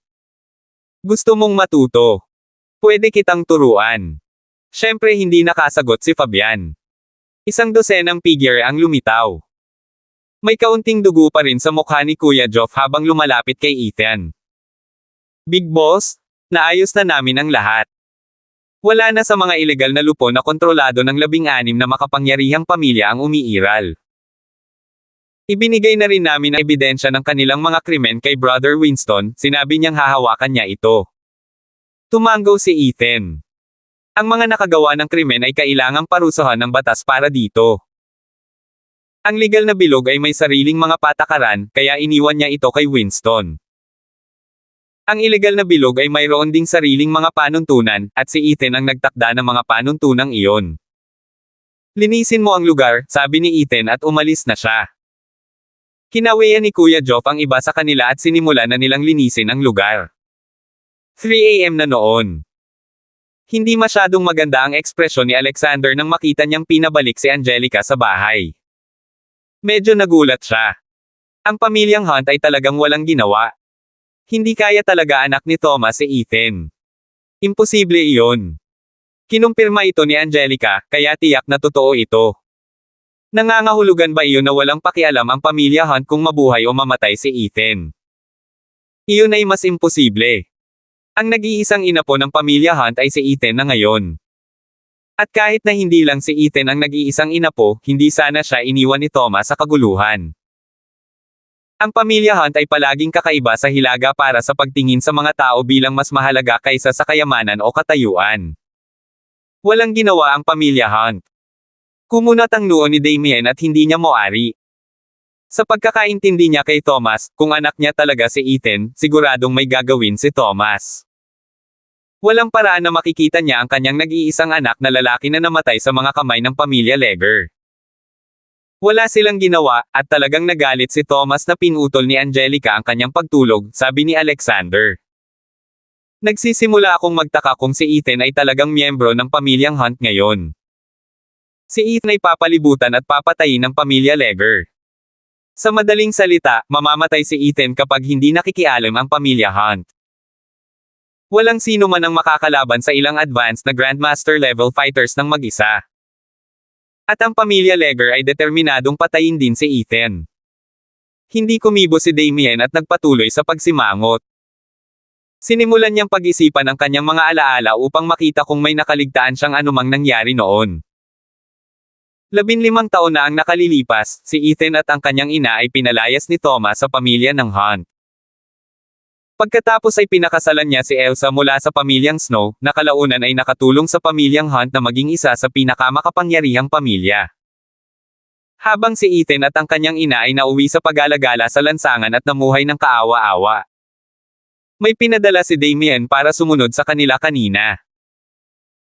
Gusto mong matuto? Pwede kitang turuan. Siyempre hindi nakasagot si Fabian. Isang dosenang figure ang lumitaw. May kaunting dugo pa rin sa mukha ni Kuya Joff habang lumalapit kay Ethan. Big Boss, naayos na namin ang lahat. Wala na sa mga ilegal na lupo na kontrolado ng 16 na makapangyarihang pamilya ang umiiral. Ibinigay na rin namin ang ebidensya ng kanilang mga krimen kay Brother Winston, sinabi niyang hahawakan niya ito. Tumanggo si Ethan. Ang mga nakagawa ng krimen ay kailangang parusahan ng batas para dito. Ang legal na bilog ay may sariling mga patakaran, kaya iniwan niya ito kay Winston. Ang ilegal na bilog ay mayroon ding sariling mga panuntunan, at si Ethan ang nagtakda ng mga panuntunang iyon. Linisin mo ang lugar, sabi ni Ethan at umalis na siya. Kinawian ni Kuya Joff ang iba sa kanila at sinimulan na nilang linisin ang lugar. 3 AM na noon. Hindi masyadong maganda ang ekspresyon ni Alexander nang makita niyang pinabalik si Angelica sa bahay. Medyo nagulat siya. Ang pamilyang Hunt ay talagang walang ginawa. Hindi kaya talaga anak ni Thomas si Ethan. Imposible iyon. Kinumpirma ito ni Angelica, kaya tiyak na totoo ito. Nangangahulugan ba iyon na walang pakialam ang pamilya Hunt kung mabuhay o mamatay si Ethan? Iyon ay mas imposible. Ang nag-iisang ina po ng pamilya Hunt ay si Ethan na ngayon. At kahit na hindi lang si Ethan ang nag-iisang ina po, hindi sana siya iniwan ni Thomas sa kaguluhan. Ang pamilya Hunt ay palaging kakaiba sa Hilaga para sa pagtingin sa mga tao bilang mas mahalaga kaysa sa kayamanan o katayuan. Walang ginawa ang pamilya Hunt. Kumunat ang noo ni Damien at hindi niya moari. Sa pagkakaintindi niya kay Thomas, kung anak niya talaga si Ethan, siguradong may gagawin si Thomas. Walang paraan na makikita niya ang kanyang nag-iisang anak na lalaki na namatay sa mga kamay ng pamilya Leger. Wala silang ginawa, at talagang nagalit si Thomas na pinutol ni Angelica ang kanyang pagtulog, sabi ni Alexander. Nagsisimula akong magtaka kung si Ethan ay talagang miyembro ng pamilyang Hunt ngayon. Si Ethan ay papalibutan at papatayin ng pamilya Legger. Sa madaling salita, mamamatay si Ethan kapag hindi nakikialam ang pamilya Hunt. Walang sino man ang makakalaban sa ilang advanced na Grandmaster level fighters ng mag-isa. At ang pamilya Legger ay determinadong patayin din si Ethan. Hindi kumibo si Damien at nagpatuloy sa pagsimangot. Sinimulan niyang pag-isipan ang kanyang mga alaala upang makita kung may nakaligtaan siyang anumang nangyari noon. 15 taon na ang nakalilipas, si Ethan at ang kanyang ina ay pinalayas ni Thomas sa pamilya ng Hunt. Pagkatapos ay pinakasalan niya si Elsa mula sa pamilyang Snow, na kalaunan ay nakatulong sa pamilyang Hunt na maging isa sa pinakamakapangyarihang pamilya. Habang si Ethan at ang kanyang ina ay nauwi sa pag-alagala sa lansangan at namuhay ng kaawa-awa. May pinadala si Damien para sumunod sa kanila kanina.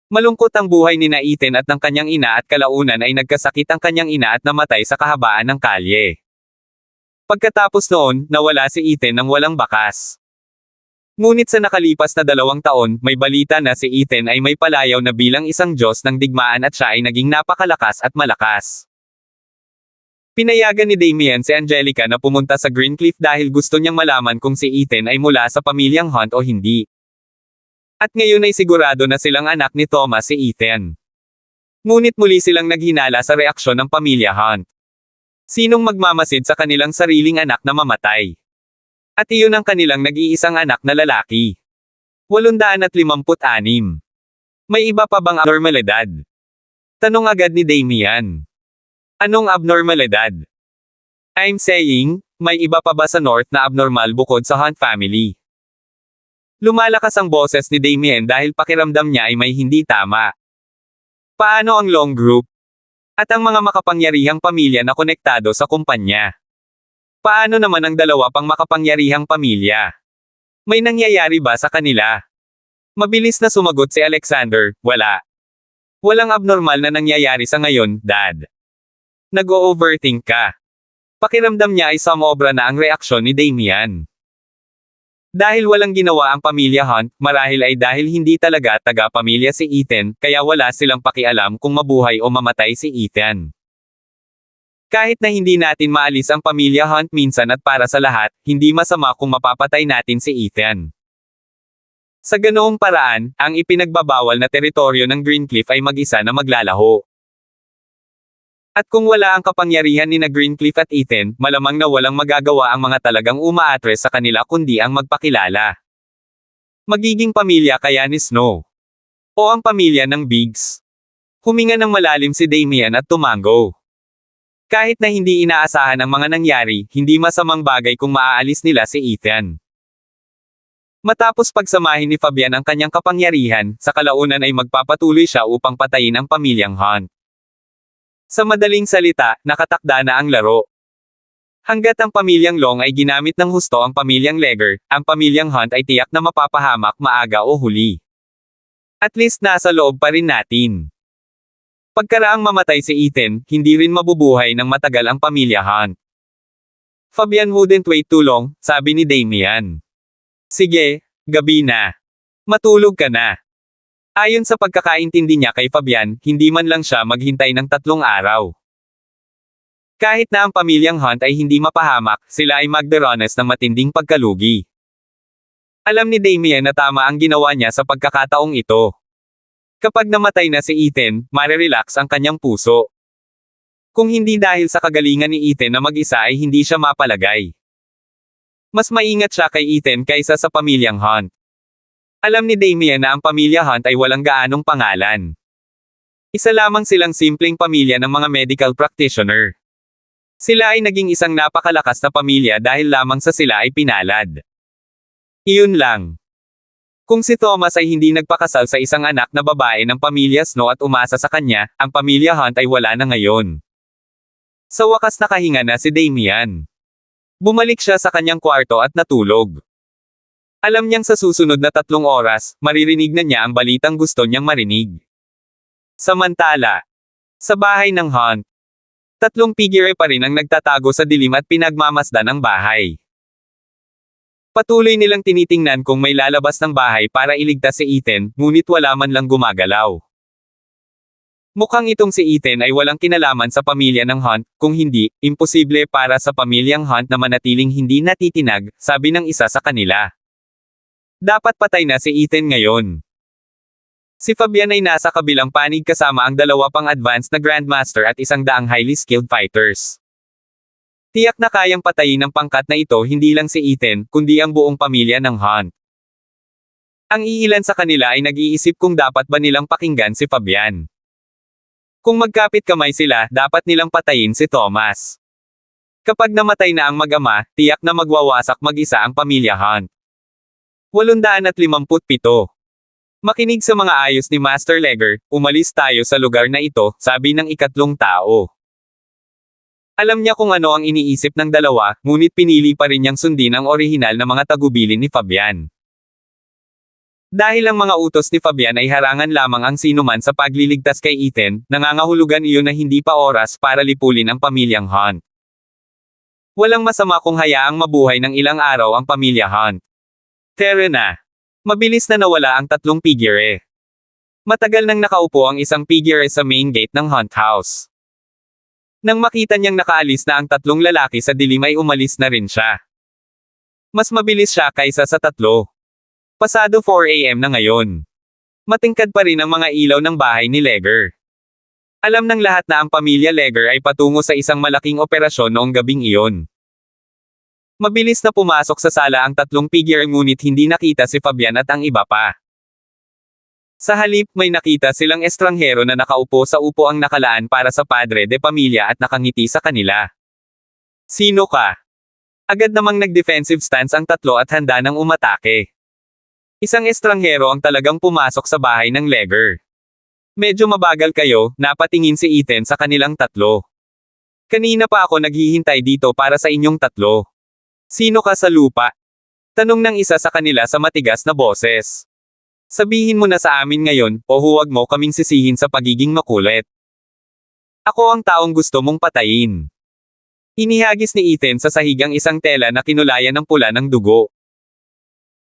Malungkot ang buhay ni na Ethan at ng kanyang ina at kalaunan ay nagkasakit ang kanyang ina at namatay sa kahabaan ng kalye. Pagkatapos noon, nawala si Ethan nang walang bakas. Ngunit sa nakalipas na 2 taon, may balita na si Ethan ay may palayaw na bilang isang Diyos ng digmaan at siya ay naging napakalakas at malakas. Pinayagan ni Damien si Angelica na pumunta sa Greencliff dahil gusto niyang malaman kung si Ethan ay mula sa pamilyang Hunt o hindi. At ngayon ay sigurado na silang anak ni Thomas si Ethan. Ngunit muli silang naghinala sa reaksyon ng pamilya Hunt. Sinong magmamasid sa kanilang sariling anak na mamatay? At iyon ang kanilang nag-iisang anak na lalaki. 856. May iba pa bang abnormalidad? Tanong agad ni Damien. Anong abnormalidad? I'm saying, may iba pa ba sa North na abnormal bukod sa Hunt family? Lumalakas ang boses ni Damien dahil pakiramdam niya ay may hindi tama. Paano ang Long Group? At ang mga makapangyarihang pamilya na konektado sa kumpanya? Paano naman ang 2 pang makapangyarihang pamilya? May nangyayari ba sa kanila? Mabilis na sumagot si Alexander, wala. Walang abnormal na nangyayari sa ngayon, Dad. Nag-o-overthink ka. Pakiramdam niya ay sumobra na ang reaksyon ni Damien. Dahil walang ginawa ang pamilya Hunt, marahil ay dahil hindi talaga taga-pamilya si Ethan, kaya wala silang pakialam kung mabuhay o mamatay si Ethan. Kahit na hindi natin maalis ang pamilya Hunt minsan at para sa lahat, hindi masama kung mapapatay natin si Ethan. Sa ganoong paraan, ang ipinagbabawal na teritoryo ng Greencliff ay mag-isa na maglalaho. At kung wala ang kapangyarihan ni na Greencliff at Ethan, malamang na walang magagawa ang mga talagang umaatres sa kanila kundi ang magpakilala. Magiging pamilya kaya ni Snow? O ang pamilya ng Biggs? Huminga ng malalim si Damien at tumango. Kahit na hindi inaasahan ang mga nangyari, hindi masamang bagay kung maaalis nila si Ethan. Matapos pagsamahin ni Fabian ang kanyang kapangyarihan, sa kalaunan ay magpapatuloy siya upang patayin ang pamilyang Hunt. Sa madaling salita, nakatakda na ang laro. Hanggat ang pamilyang Long ay ginamit ng husto ang pamilyang Legger, ang pamilyang Hunt ay tiyak na mapapahamak maaga o huli. At least nasa loob pa rin natin. Pagkaraang mamatay si Ethan, hindi rin mabubuhay ng matagal ang pamilya Hunt. Fabian wouldn't wait too long, sabi ni Damien. Sige, gabi na. Matulog ka na. Ayon sa pagkakaintindi niya kay Fabian, hindi man lang siya maghintay ng 3 araw. Kahit na ang pamilyang Hunt ay hindi mapahamak, sila ay magdaranas ng matinding pagkalugi. Alam ni Damien na tama ang ginawa niya sa pagkakataong ito. Kapag namatay na si Ethan, marerelax ang kanyang puso. Kung hindi dahil sa kagalingan ni Ethan na mag-isa ay hindi siya mapalagay. Mas maingat siya kay Ethan kaysa sa pamilyang Hunt. Alam ni Damien na ang pamilya Hunt ay walang gaanong pangalan. Isa lamang silang simpleng pamilya ng mga medical practitioner. Sila ay naging isang napakalakas na pamilya dahil lamang sa sila ay pinalad. Iyon lang. Kung si Thomas ay hindi nagpakasal sa isang anak na babae ng pamilya Snow at umasa sa kanya, ang pamilya Hunt ay wala na ngayon. Sa wakas nakahinga na si Damien. Bumalik siya sa kanyang kwarto at natulog. Alam niyang sa susunod na 3 oras, maririnig na niya ang balitang gusto niyang marinig. Samantala, sa bahay ng Hunt, 3 figure pa rin ang nagtatago sa dilim at pinagmamasdan ang bahay. Patuloy nilang tinitingnan kung may lalabas ng bahay para iligtas si Ethan, ngunit wala man lang gumagalaw. Mukhang itong si Ethan ay walang kinalaman sa pamilya ng Hunt, kung hindi, imposible para sa pamilyang Hunt na manatiling hindi natitinag, sabi ng isa sa kanila. Dapat patay na si Ethan ngayon. Si Fabian ay nasa kabilang panig kasama ang dalawa pang advanced na Grandmaster at 100 highly skilled fighters. Tiyak na kayang patayin ng pangkat na ito hindi lang si Ethan, kundi ang buong pamilya ng Hunt. Ang iilan sa kanila ay nag-iisip kung dapat ba nilang pakinggan si Fabian. Kung magkapit kamay sila, dapat nilang patayin si Thomas. Kapag namatay na ang mag-ama, tiyak na magwawasak mag-isa ang pamilya Hunt. 857. Makinig sa mga ayos ni Master Legger, umalis tayo sa lugar na ito, sabi ng ikatlong tao. Alam niya kung ano ang iniisip ng dalawa, ngunit pinili pa rin niyang sundin ang orihinal na mga tagubilin ni Fabian. Dahil ang mga utos ni Fabian ay harangan lamang ang sinuman sa pagliligtas kay Ethan, nangangahulugan iyon na hindi pa oras para lipulin ang pamilyang Hunt. Walang masama kung hayaang mabuhay ng ilang araw ang pamilya Hunt. Tara na. Mabilis na nawala ang tatlong figure. Matagal nang nakaupo ang isang figure sa main gate ng Hunt House. Nang makita niyang nakaalis na ang tatlong lalaki sa dilim ay umalis na rin siya. Mas mabilis siya kaysa sa tatlo. Pasado 4 AM na ngayon. Matingkad pa rin ang mga ilaw ng bahay ni Legger. Alam ng lahat na ang pamilya Legger ay patungo sa isang malaking operasyon noong gabing iyon. Mabilis na pumasok sa sala ang tatlong figure ngunit hindi nakita si Fabian at ang iba pa. Sa halip, may nakita silang estranghero na nakaupo sa upuang nakalaan para sa padre de pamilya at nakangiti sa kanila. Sino ka? Agad namang nag-defensive stance ang tatlo at handa nang umatake. Isang estranghero ang talagang pumasok sa bahay ng Legger. Medyo mabagal kayo, napatingin si Ethan sa kanilang tatlo. Kanina pa ako naghihintay dito para sa inyong tatlo. Sino ka sa lupa? Tanong ng isa sa kanila sa matigas na boses. Sabihin mo na sa amin ngayon, o huwag mo kaming sisihin sa pagiging makulit. Ako ang taong gusto mong patayin. Inihagis ni Ethan sa sahigang isang tela na kinulayan ng pula ng dugo.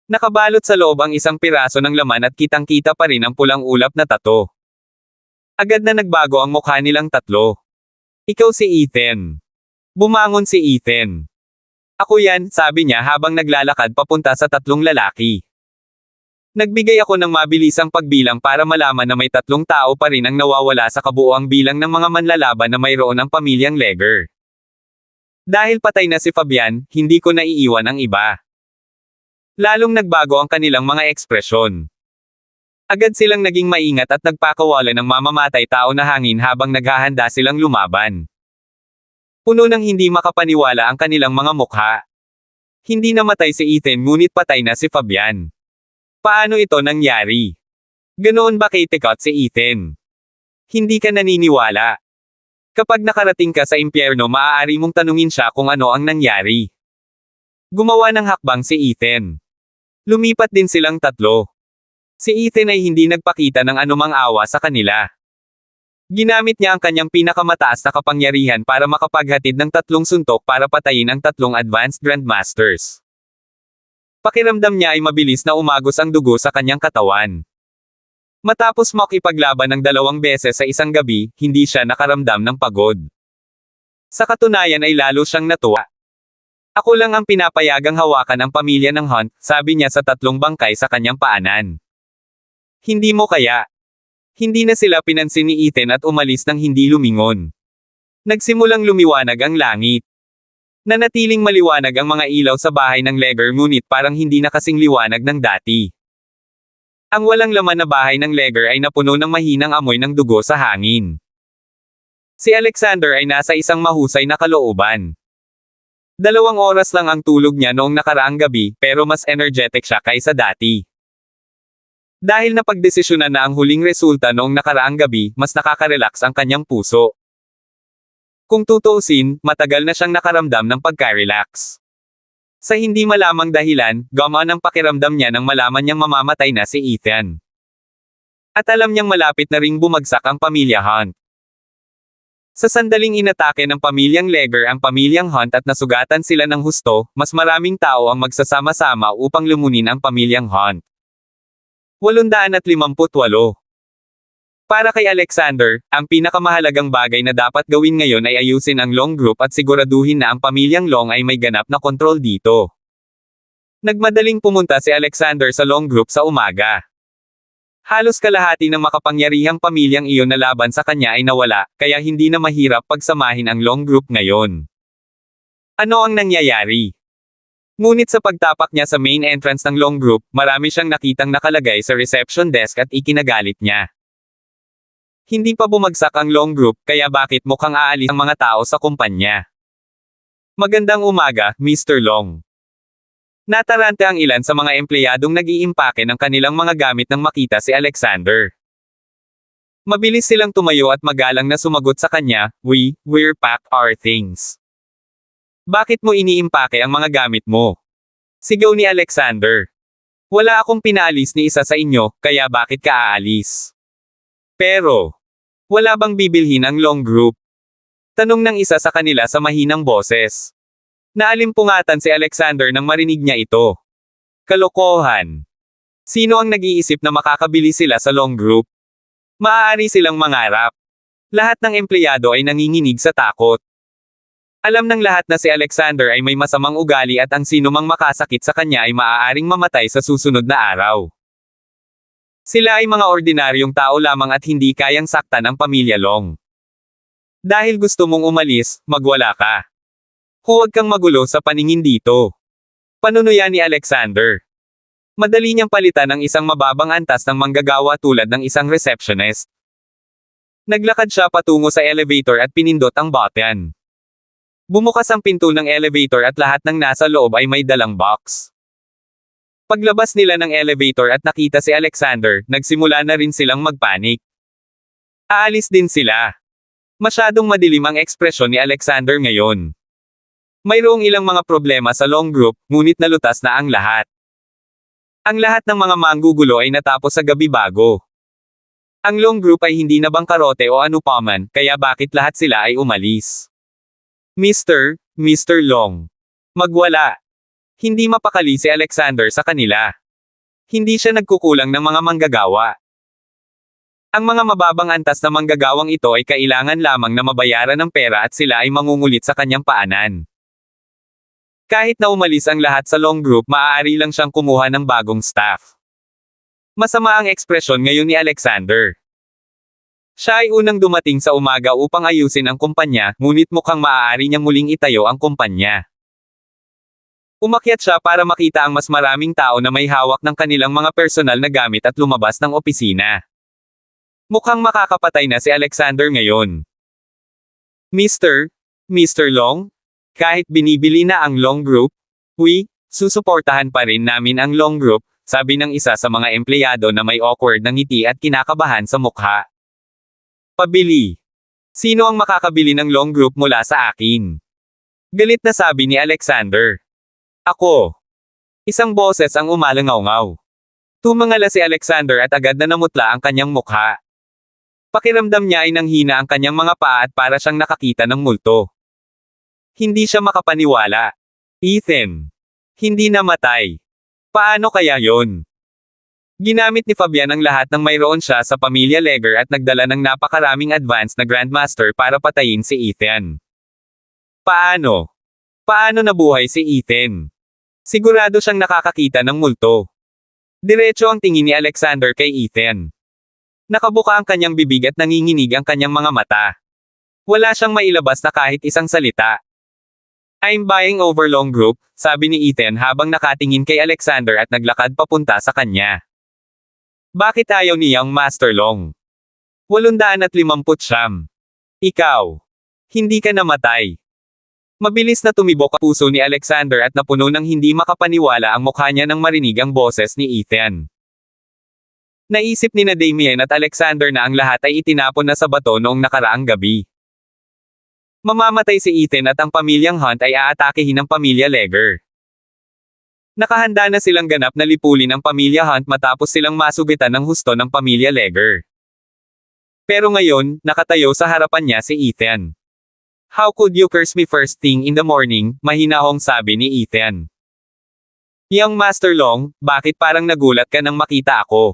Nakabalot sa loob ang isang piraso ng laman at kitang-kita pa rin ang pulang ulap na tato. Agad na nagbago ang mukha nilang tatlo. Ikaw si Ethan. Bumangon si Ethan. Ako yan, sabi niya habang naglalakad papunta sa tatlong lalaki. Nagbigay ako ng mabilisang pagbilang para malaman na may tatlong tao pa rin ang nawawala sa kabuoang bilang ng mga manlalaban na mayroon ang pamilyang Legger. Dahil patay na si Fabian, hindi ko naiiwan ang iba. Lalong nagbago ang kanilang mga ekspresyon. Agad silang naging maingat at nagpakawala ng mamamatay tao na hangin habang naghahanda silang lumaban. Puno ng hindi makapaniwala ang kanilang mga mukha. Hindi namatay si Ethan ngunit patay na si Fabian. Paano ito nangyari? Ganoon ba kay-tekot si Ethan? Hindi ka naniniwala. Kapag nakarating ka sa impyerno maaari mong tanungin siya kung ano ang nangyari. Gumawa ng hakbang si Ethan. Lumipat din silang tatlo. Si Ethan ay hindi nagpakita ng anumang awa sa kanila. Ginamit niya ang kanyang pinakamataas na kapangyarihan para makapaghatid ng tatlong suntok para patayin ang tatlong advanced Grandmasters. Pakiramdam niya ay mabilis na umagos ang dugo sa kanyang katawan. Matapos makipaglaban ng 2 beses sa isang gabi, hindi siya nakaramdam ng pagod. Sa katunayan ay lalo siyang natuwa. Ako lang ang pinapayagang hawakan ang pamilya ng Hunt, sabi niya sa tatlong bangkay sa kanyang paanan. Hindi mo kaya? Hindi na sila pinansin ni Ethan at umalis nang hindi lumingon. Nagsimulang lumiwanag ang langit. Nanatiling maliwanag ang mga ilaw sa bahay ng Legger ngunit parang hindi na kasing liwanag ng dati. Ang walang laman na bahay ng Legger ay napuno ng mahinang amoy ng dugo sa hangin. Si Alexander ay nasa isang mahusay na kalooban. 2 oras lang ang tulog niya noong nakaraang gabi, pero mas energetic siya kaysa dati. Dahil napagdesisyonan na ang huling resulta noong nakaraang gabi, mas nakaka-relax ang kanyang puso. Kung tutuusin, matagal na siyang nakaramdam ng pagka-relax. Sa hindi malamang dahilan, gumaan ang pakiramdam niya nang malaman niyang mamamatay na si Ethan. At alam niyang malapit na ring bumagsak ang pamilya Hunt. Sa sandaling inatake ng pamilyang Legger ang pamilyang Hunt at nasugatan sila ng husto, mas maraming tao ang magsasama-sama upang lumunin ang pamilyang Hunt. 858. Para kay Alexander, ang pinakamahalagang bagay na dapat gawin ngayon ay ayusin ang Long Group at siguraduhin na ang pamilyang Long ay may ganap na kontrol dito. Nagmadaling pumunta si Alexander sa Long Group sa umaga. Halos kalahati ng makapangyarihang pamilyang iyon na laban sa kanya ay nawala, kaya hindi na mahirap pagsamahin ang Long Group ngayon. Ano ang nangyayari? Ngunit sa pagtapak niya sa main entrance ng Long Group, marami siyang nakitang nakalagay sa reception desk at ikinagalit niya. Hindi pa bumagsak ang Long Group, kaya bakit mukhang aalis ang mga tao sa kumpanya? Magandang umaga, Mr. Long. Natarante ang ilan sa mga empleyadong nag-iimpake ng kanilang mga gamit nang makita si Alexander. Mabilis silang tumayo at magalang na sumagot sa kanya, we're pack our things. Bakit mo iniimpake ang mga gamit mo? Sigaw ni Alexander. Wala akong pinaalis ni isa sa inyo, kaya bakit ka aalis? Pero, wala bang bibilhin ang Long Group? Tanong ng isa sa kanila sa mahinang boses. Naalimpungatan si Alexander nang marinig niya ito. Kalokohan. Sino ang nag-iisip na makakabili sila sa Long Group? Maaari silang mangarap. Lahat ng empleyado ay nanginginig sa takot. Alam ng lahat na si Alexander ay may masamang ugali at ang sino mang makasakit sa kanya ay maaaring mamatay sa susunod na araw. Sila ay mga ordinaryong tao lamang at hindi kayang saktan ang pamilya Long. Dahil gusto mong umalis, magwala ka. Huwag kang magulo sa paningin dito. Panunuya ni Alexander. Madali niyang palitan ang isang mababang antas ng manggagawa tulad ng isang receptionist. Naglakad siya patungo sa elevator at pinindot ang button. Bumukas ang pinto ng elevator at lahat ng nasa loob ay may dalang box. Paglabas nila ng elevator at nakita si Alexander, nagsimula na rin silang magpanik. Aalis din sila. Masyadong madilim ang ekspresyon ni Alexander ngayon. Mayroong ilang mga problema sa Long Group, ngunit nalutas na ang lahat. Ang lahat ng mga manggugulo ay natapos sa gabi bago. Ang Long Group ay hindi na bangkarote o anupaman, kaya bakit lahat sila ay umalis? Mr. Long. Magwala. Hindi mapakali si Alexander sa kanila. Hindi siya nagkukulang ng mga manggagawa. Ang mga mababang antas na manggagawang ito ay kailangan lamang na mabayaran ng pera at sila ay mangungulit sa kanyang paanan. Kahit na umalis ang lahat sa Long Group, maaari lang siyang kumuha ng bagong staff. Masama ang ekspresyon ngayon ni Alexander. Siya ay unang dumating sa umaga upang ayusin ang kumpanya, ngunit mukhang maaari niyang muling itayo ang kumpanya. Umakyat siya para makita ang mas maraming tao na may hawak ng kanilang mga personal na gamit at lumabas ng opisina. Mukhang makakapatay na si Alexander ngayon. Mr. Long? Kahit binibili na ang Long Group, susuportahan pa rin namin ang Long Group, sabi ng isa sa mga empleyado na may awkward na ngiti at kinakabahan sa mukha. Pabili. Sino ang makakabili ng Long Group mula sa akin? Galit na sabi ni Alexander. Ako. Isang boses ang umalangaw-ngaw. Tumangala si Alexander at agad na namutla ang kanyang mukha. Pakiramdam niya ay nanghina ang kanyang mga paa at para siyang nakakita ng multo. Hindi siya makapaniwala. Ethan. Hindi namatay. Paano kaya yon? Ginamit ni Fabian ang lahat ng mayroon siya sa pamilya Leger at nagdala ng napakaraming advance na Grandmaster para patayin si Ethan. Paano? Paano nabuhay si Ethan? Sigurado siyang nakakakita ng multo. Diretso ang tingin ni Alexander kay Ethan. Nakabuka ang kanyang bibig at nanginginig ang kanyang mga mata. Wala siyang mailabas na kahit isang salita. I'm buying over Long Group, sabi ni Ethan habang nakatingin kay Alexander at naglakad papunta sa kanya. Bakit ayaw niyang Master Long? 850. Ikaw. Hindi ka namatay. Mabilis na tumibok ang puso ni Alexander at napuno ng hindi makapaniwala ang mukha niya nang marinig ang boses ni Ethan. Naisip ni na Damien at Alexander na ang lahat ay itinapon na sa bato noong nakaraang gabi. Mamamatay si Ethan at ang pamilyang Hunt ay aatakehin ng pamilya Leger. Nakahanda na silang ganap na lipulin ang pamilya Hunt matapos silang masugitan ng husto ng pamilya Leger. Pero ngayon, nakatayo sa harapan niya si Ethan. How could you curse me first thing in the morning, mahinahong sabi ni Ethan. Young Master Long, bakit parang nagulat ka nang makita ako?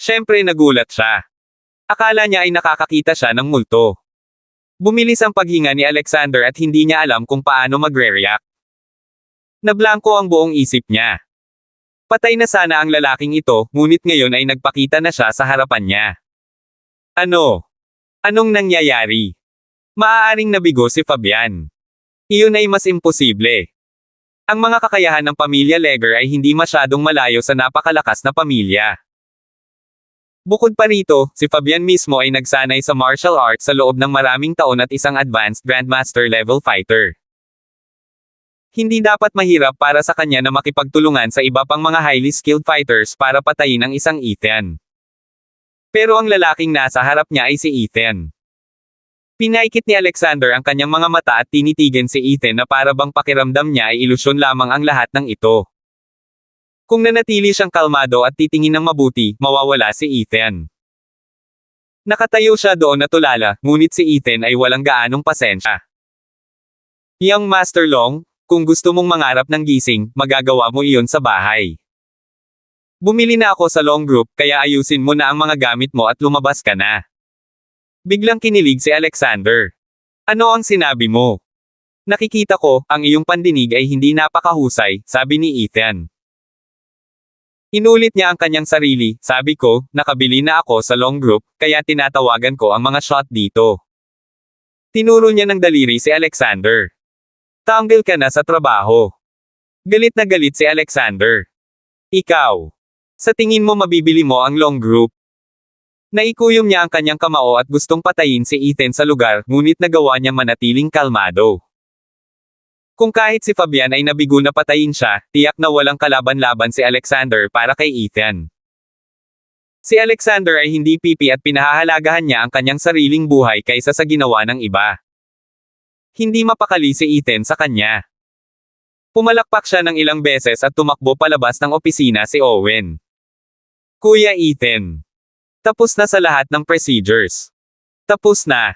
Siyempre nagulat siya. Akala niya ay nakakakita siya ng multo. Bumilis ang paghinga ni Alexander at hindi niya alam kung paano magre-react. Nablangko ang buong isip niya. Patay na sana ang lalaking ito, ngunit ngayon ay nagpakita na siya sa harapan niya. Ano? Anong nangyayari? Maaaring nabigo si Fabian. Iyon ay mas imposible. Ang mga kakayahan ng pamilya Leger ay hindi masyadong malayo sa napakalakas na pamilya. Bukod pa rito, si Fabian mismo ay nagsanay sa martial arts sa loob ng maraming taon at isang advanced Grandmaster level fighter. Hindi dapat mahirap para sa kanya na makipagtulungan sa iba pang mga highly skilled fighters para patayin ang isang Ethan. Pero ang lalaking nasa harap niya ay si Ethan. Pinaikit ni Alexander ang kanyang mga mata at tinitigan si Ethan na para bang pakiramdam niya ay ilusyon lamang ang lahat ng ito. Kung nanatili siyang kalmado at titingin ng mabuti, mawawala si Ethan. Nakatayo siya doon na tulala, ngunit si Ethan ay walang gaanong pasensya. Young Master Long, kung gusto mong mangarap ng gising, magagawa mo iyon sa bahay. Bumili na ako sa Long Group, kaya ayusin mo na ang mga gamit mo at lumabas ka na. Biglang kinilig si Alexander. Ano ang sinabi mo? Nakikita ko, ang iyong pandinig ay hindi napakahusay, sabi ni Ethan. Inulit niya ang kanyang sarili, sabi ko, nakabili na ako sa Long Group, kaya tinatawagan ko ang mga shot dito. Tinuro niya ng daliri si Alexander. Tanggil ka na sa trabaho. Galit na galit si Alexander. Ikaw. Sa tingin mo mabibili mo ang Long Group? Naikuyom niya ang kanyang kamao at gustong patayin si Ethan sa lugar, ngunit nagawa niya manatiling kalmado. Kung kahit si Fabian ay nabigo na patayin siya, tiyak na walang kalaban-laban si Alexander para kay Ethan. Si Alexander ay hindi pipi at pinahahalagahan niya ang kanyang sariling buhay kaysa sa ginawa ng iba. Hindi mapakali si Ethan sa kanya. Pumalakpak siya ng ilang beses at tumakbo palabas ng opisina si Owen. Kuya Ethan. Tapos na sa lahat ng procedures. Tapos na.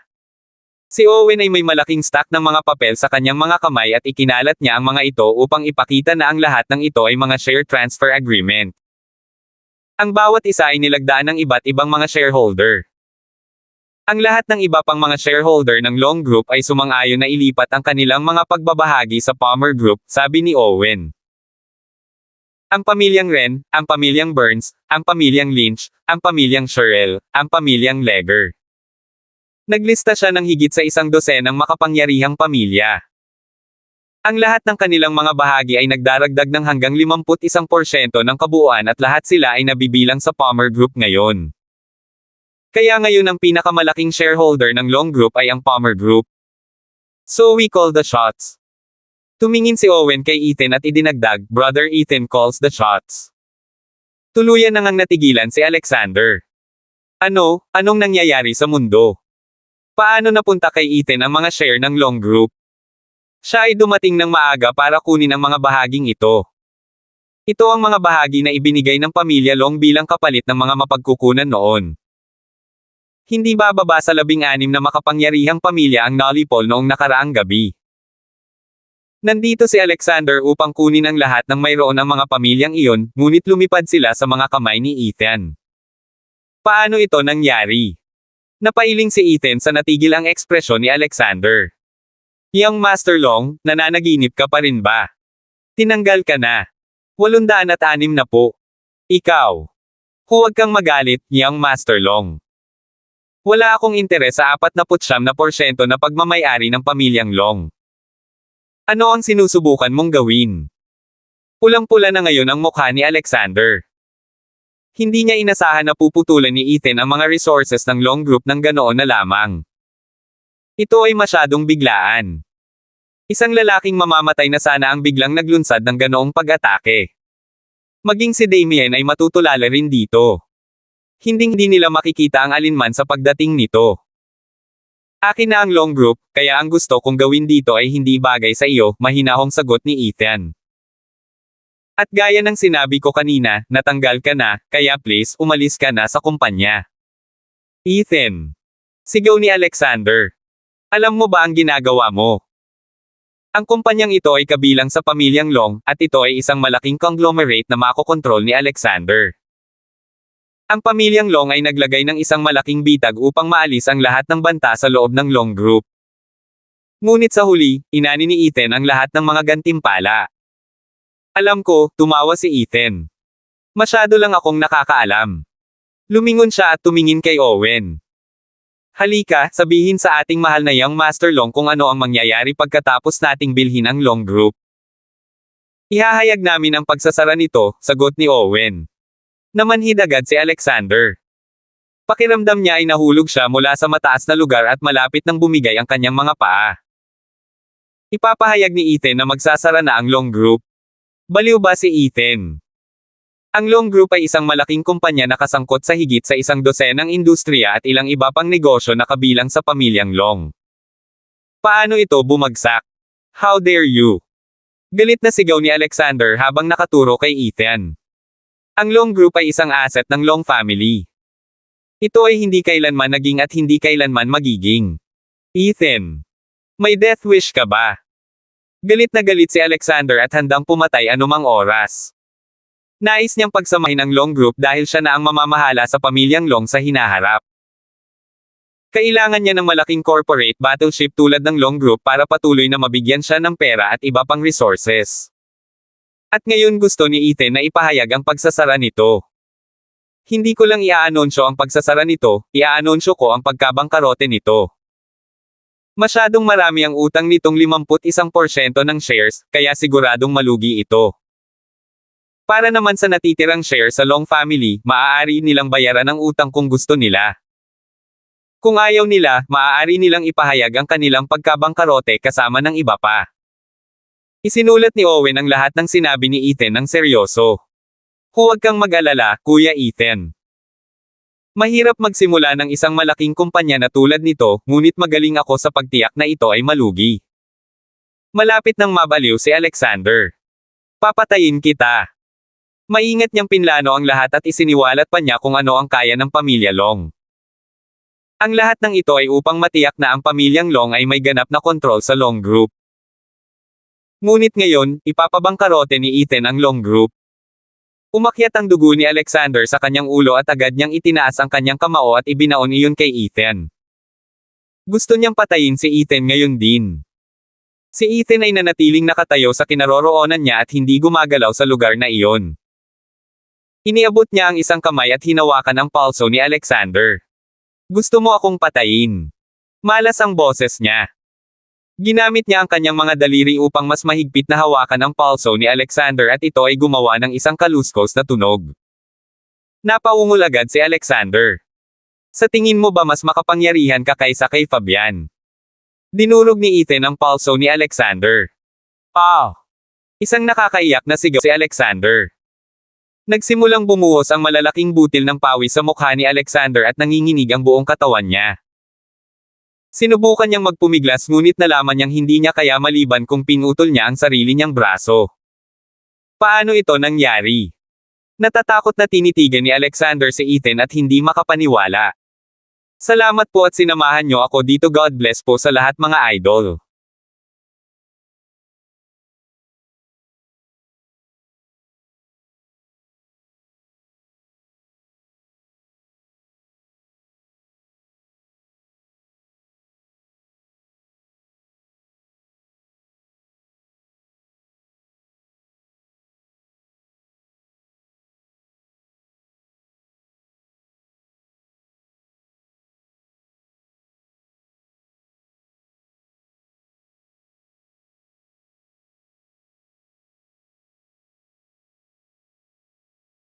Si Owen ay may malaking stack ng mga papel sa kanyang mga kamay at ikinalat niya ang mga ito upang ipakita na ang lahat ng ito ay mga share transfer agreement. Ang bawat isa ay nilagdaan ng iba't ibang mga shareholder. Ang lahat ng iba pang mga shareholder ng Long Group ay sumang-ayon na ilipat ang kanilang mga pagbabahagi sa Palmer Group, sabi ni Owen. Ang pamilyang Wren, ang pamilyang Burns, ang pamilyang Lynch, ang pamilyang Sherrill, ang pamilyang Leger. Naglista siya ng higit sa 100 makapangyarihang pamilya. Ang lahat ng kanilang mga bahagi ay nagdaragdag ng hanggang 51% ng kabuuan at lahat sila ay nabibilang sa Palmer Group ngayon. Kaya ngayon ang pinakamalaking shareholder ng Long Group ay ang Palmer Group. So we call the shots. Tumingin si Owen kay Ethan at idinagdag, Brother Ethan calls the shots. Tuluyan nang natigilan si Alexander. Anong nangyayari sa mundo? Paano napunta kay Ethan ang mga share ng Long Group? Siya ay dumating ng maaga para kunin ang mga bahaging ito. Ito ang mga bahagi na ibinigay ng pamilya Long bilang kapalit ng mga mapagkukunan noon. Hindi bababa sa 16 na makapangyarihang pamilya ang Nolipol noong nakaraang gabi. Nandito si Alexander upang kunin ang lahat ng mayroon ang mga pamilyang iyon, ngunit lumipad sila sa mga kamay ni Ethan. Paano ito nangyari? Napailing si Ethan sa natigil ang ekspresyon ni Alexander. Young Master Long, nananaginip ka pa rin ba? Tinanggal ka na. 806 na po. Ikaw. Huwag kang magalit, Young Master Long. Wala akong interes sa 49% na pagmamayari ng pamilyang Long. Ano ang sinusubukan mong gawin? Pulang-pula na ngayon ang mukha ni Alexander. Hindi niya inasahan na puputulan ni Ethan ang mga resources ng Long Group ng ganoon na lamang. Ito ay masyadong biglaan. Isang lalaking mamamatay na sana ang biglang naglunsad ng ganoong pag-atake. Maging si Damien ay matutulala rin dito. Hindi nila makikita ang alinman sa pagdating nito. Akin na ang Long Group, kaya ang gusto kong gawin dito ay hindi bagay sa iyo, mahinahong sagot ni Ethan. At gaya ng sinabi ko kanina, natanggal ka na, kaya please, umalis ka na sa kumpanya. Ethan. Sigaw ni Alexander. Alam mo ba ang ginagawa mo? Ang kumpanyang ito ay kabilang sa pamilyang Long, at ito ay isang malaking conglomerate na makokontrol ni Alexander. Ang pamilyang Long ay naglagay ng isang malaking bitag upang maalis ang lahat ng banta sa loob ng Long Group. Ngunit sa huli, inani ni Ethan ang lahat ng mga gantimpala. Alam ko, tumawa si Ethan. Masyado lang akong nakakaalam. Lumingon siya at tumingin kay Owen. Halika, sabihin sa ating mahal na young Master Long kung ano ang mangyayari pagkatapos nating bilhin ang Long Group. Ihahayag namin ang pagsasara nito, sagot ni Owen. Namanhid agad si Alexander. Pakiramdam niya ay nahulog siya mula sa mataas na lugar at malapit nang bumigay ang kanyang mga paa. Ipapahayag ni Ethan na magsasara na ang Long Group. Baliw ba si Ethan? Ang Long Group ay isang malaking kumpanya na kasangkot sa higit sa 12 industriya at ilang iba pang negosyo na kabilang sa pamilyang Long. Paano ito bumagsak? How dare you? Galit na sigaw ni Alexander habang nakaturo kay Ethan. Ang Long Group ay isang asset ng Long family. Ito ay hindi kailanman naging at hindi kailanman magiging. Ethan, may death wish ka ba? Galit na galit si Alexander at handang pumatay anumang oras. Nais niyang pagsamahin ang Long Group dahil siya na ang mamamahala sa pamilyang Long sa hinaharap. Kailangan niya ng malaking corporate battleship tulad ng Long Group para patuloy na mabigyan siya ng pera at iba pang resources. At ngayon gusto ni Ethan na ipahayag ang pagsasara nito. Hindi ko lang iaanunsyo ang pagsasara nito, iaanunsyo ko ang pagkabangkarote nito. Masyadong marami ang utang nitong 51% ng shares, kaya siguradong malugi ito. Para naman sa natitirang share sa Long family, maaari nilang bayaran ang utang kung gusto nila. Kung ayaw nila, maaari nilang ipahayag ang kanilang pagkabangkarote kasama ng iba pa. Isinulat ni Owen ang lahat ng sinabi ni Ethan ng seryoso. Huwag kang mag-alala, Kuya Ethan. Mahirap magsimula ng isang malaking kumpanya na tulad nito, ngunit magaling ako sa pagtiyak na ito ay malugi. Malapit nang mabaliw si Alexander. Papatayin kita. Maingat niyang pinlano ang lahat at isiniwalat pa niya kung ano ang kaya ng pamilya Long. Ang lahat ng ito ay upang matiyak na ang pamilyang Long ay may ganap na kontrol sa Long Group. Ngunit ngayon, ipapabangkarote ni Ethan ang Long Group. Umakyat ang dugo ni Alexander sa kanyang ulo at agad niyang itinaas ang kanyang kamao at ibinaon iyon kay Ethan. Gusto niyang patayin si Ethan ngayon din. Si Ethan ay nanatiling nakatayo sa kinaroroonan niya at hindi gumagalaw sa lugar na iyon. Iniabot niya ang isang kamay at hinawakan ang palso ni Alexander. Gusto mo akong patayin? Malas ang boses niya. Ginamit niya ang kanyang mga daliri upang mas mahigpit na hawakan ang palso ni Alexander at ito ay gumawa ng isang kaluskos na tunog. Napaungol agad si Alexander. Sa tingin mo ba mas makapangyarihan ka kaysa kay Fabian? Dinurog ni Ethan ang palso ni Alexander. Isang nakakaiyak na sigaw si Alexander. Nagsimulang bumuhos ang malalaking butil ng pawis sa mukha ni Alexander at nanginginig ang buong katawan niya. Sinubukan niyang magpumiglas ngunit nalaman niyang hindi niya kaya maliban kung pinutol niya ang sarili niyang braso. Paano ito nangyari? Natatakot na tinitigan ni Alexander si Ethan at hindi makapaniwala. Salamat po at sinamahan niyo ako dito. God bless po sa lahat mga idol.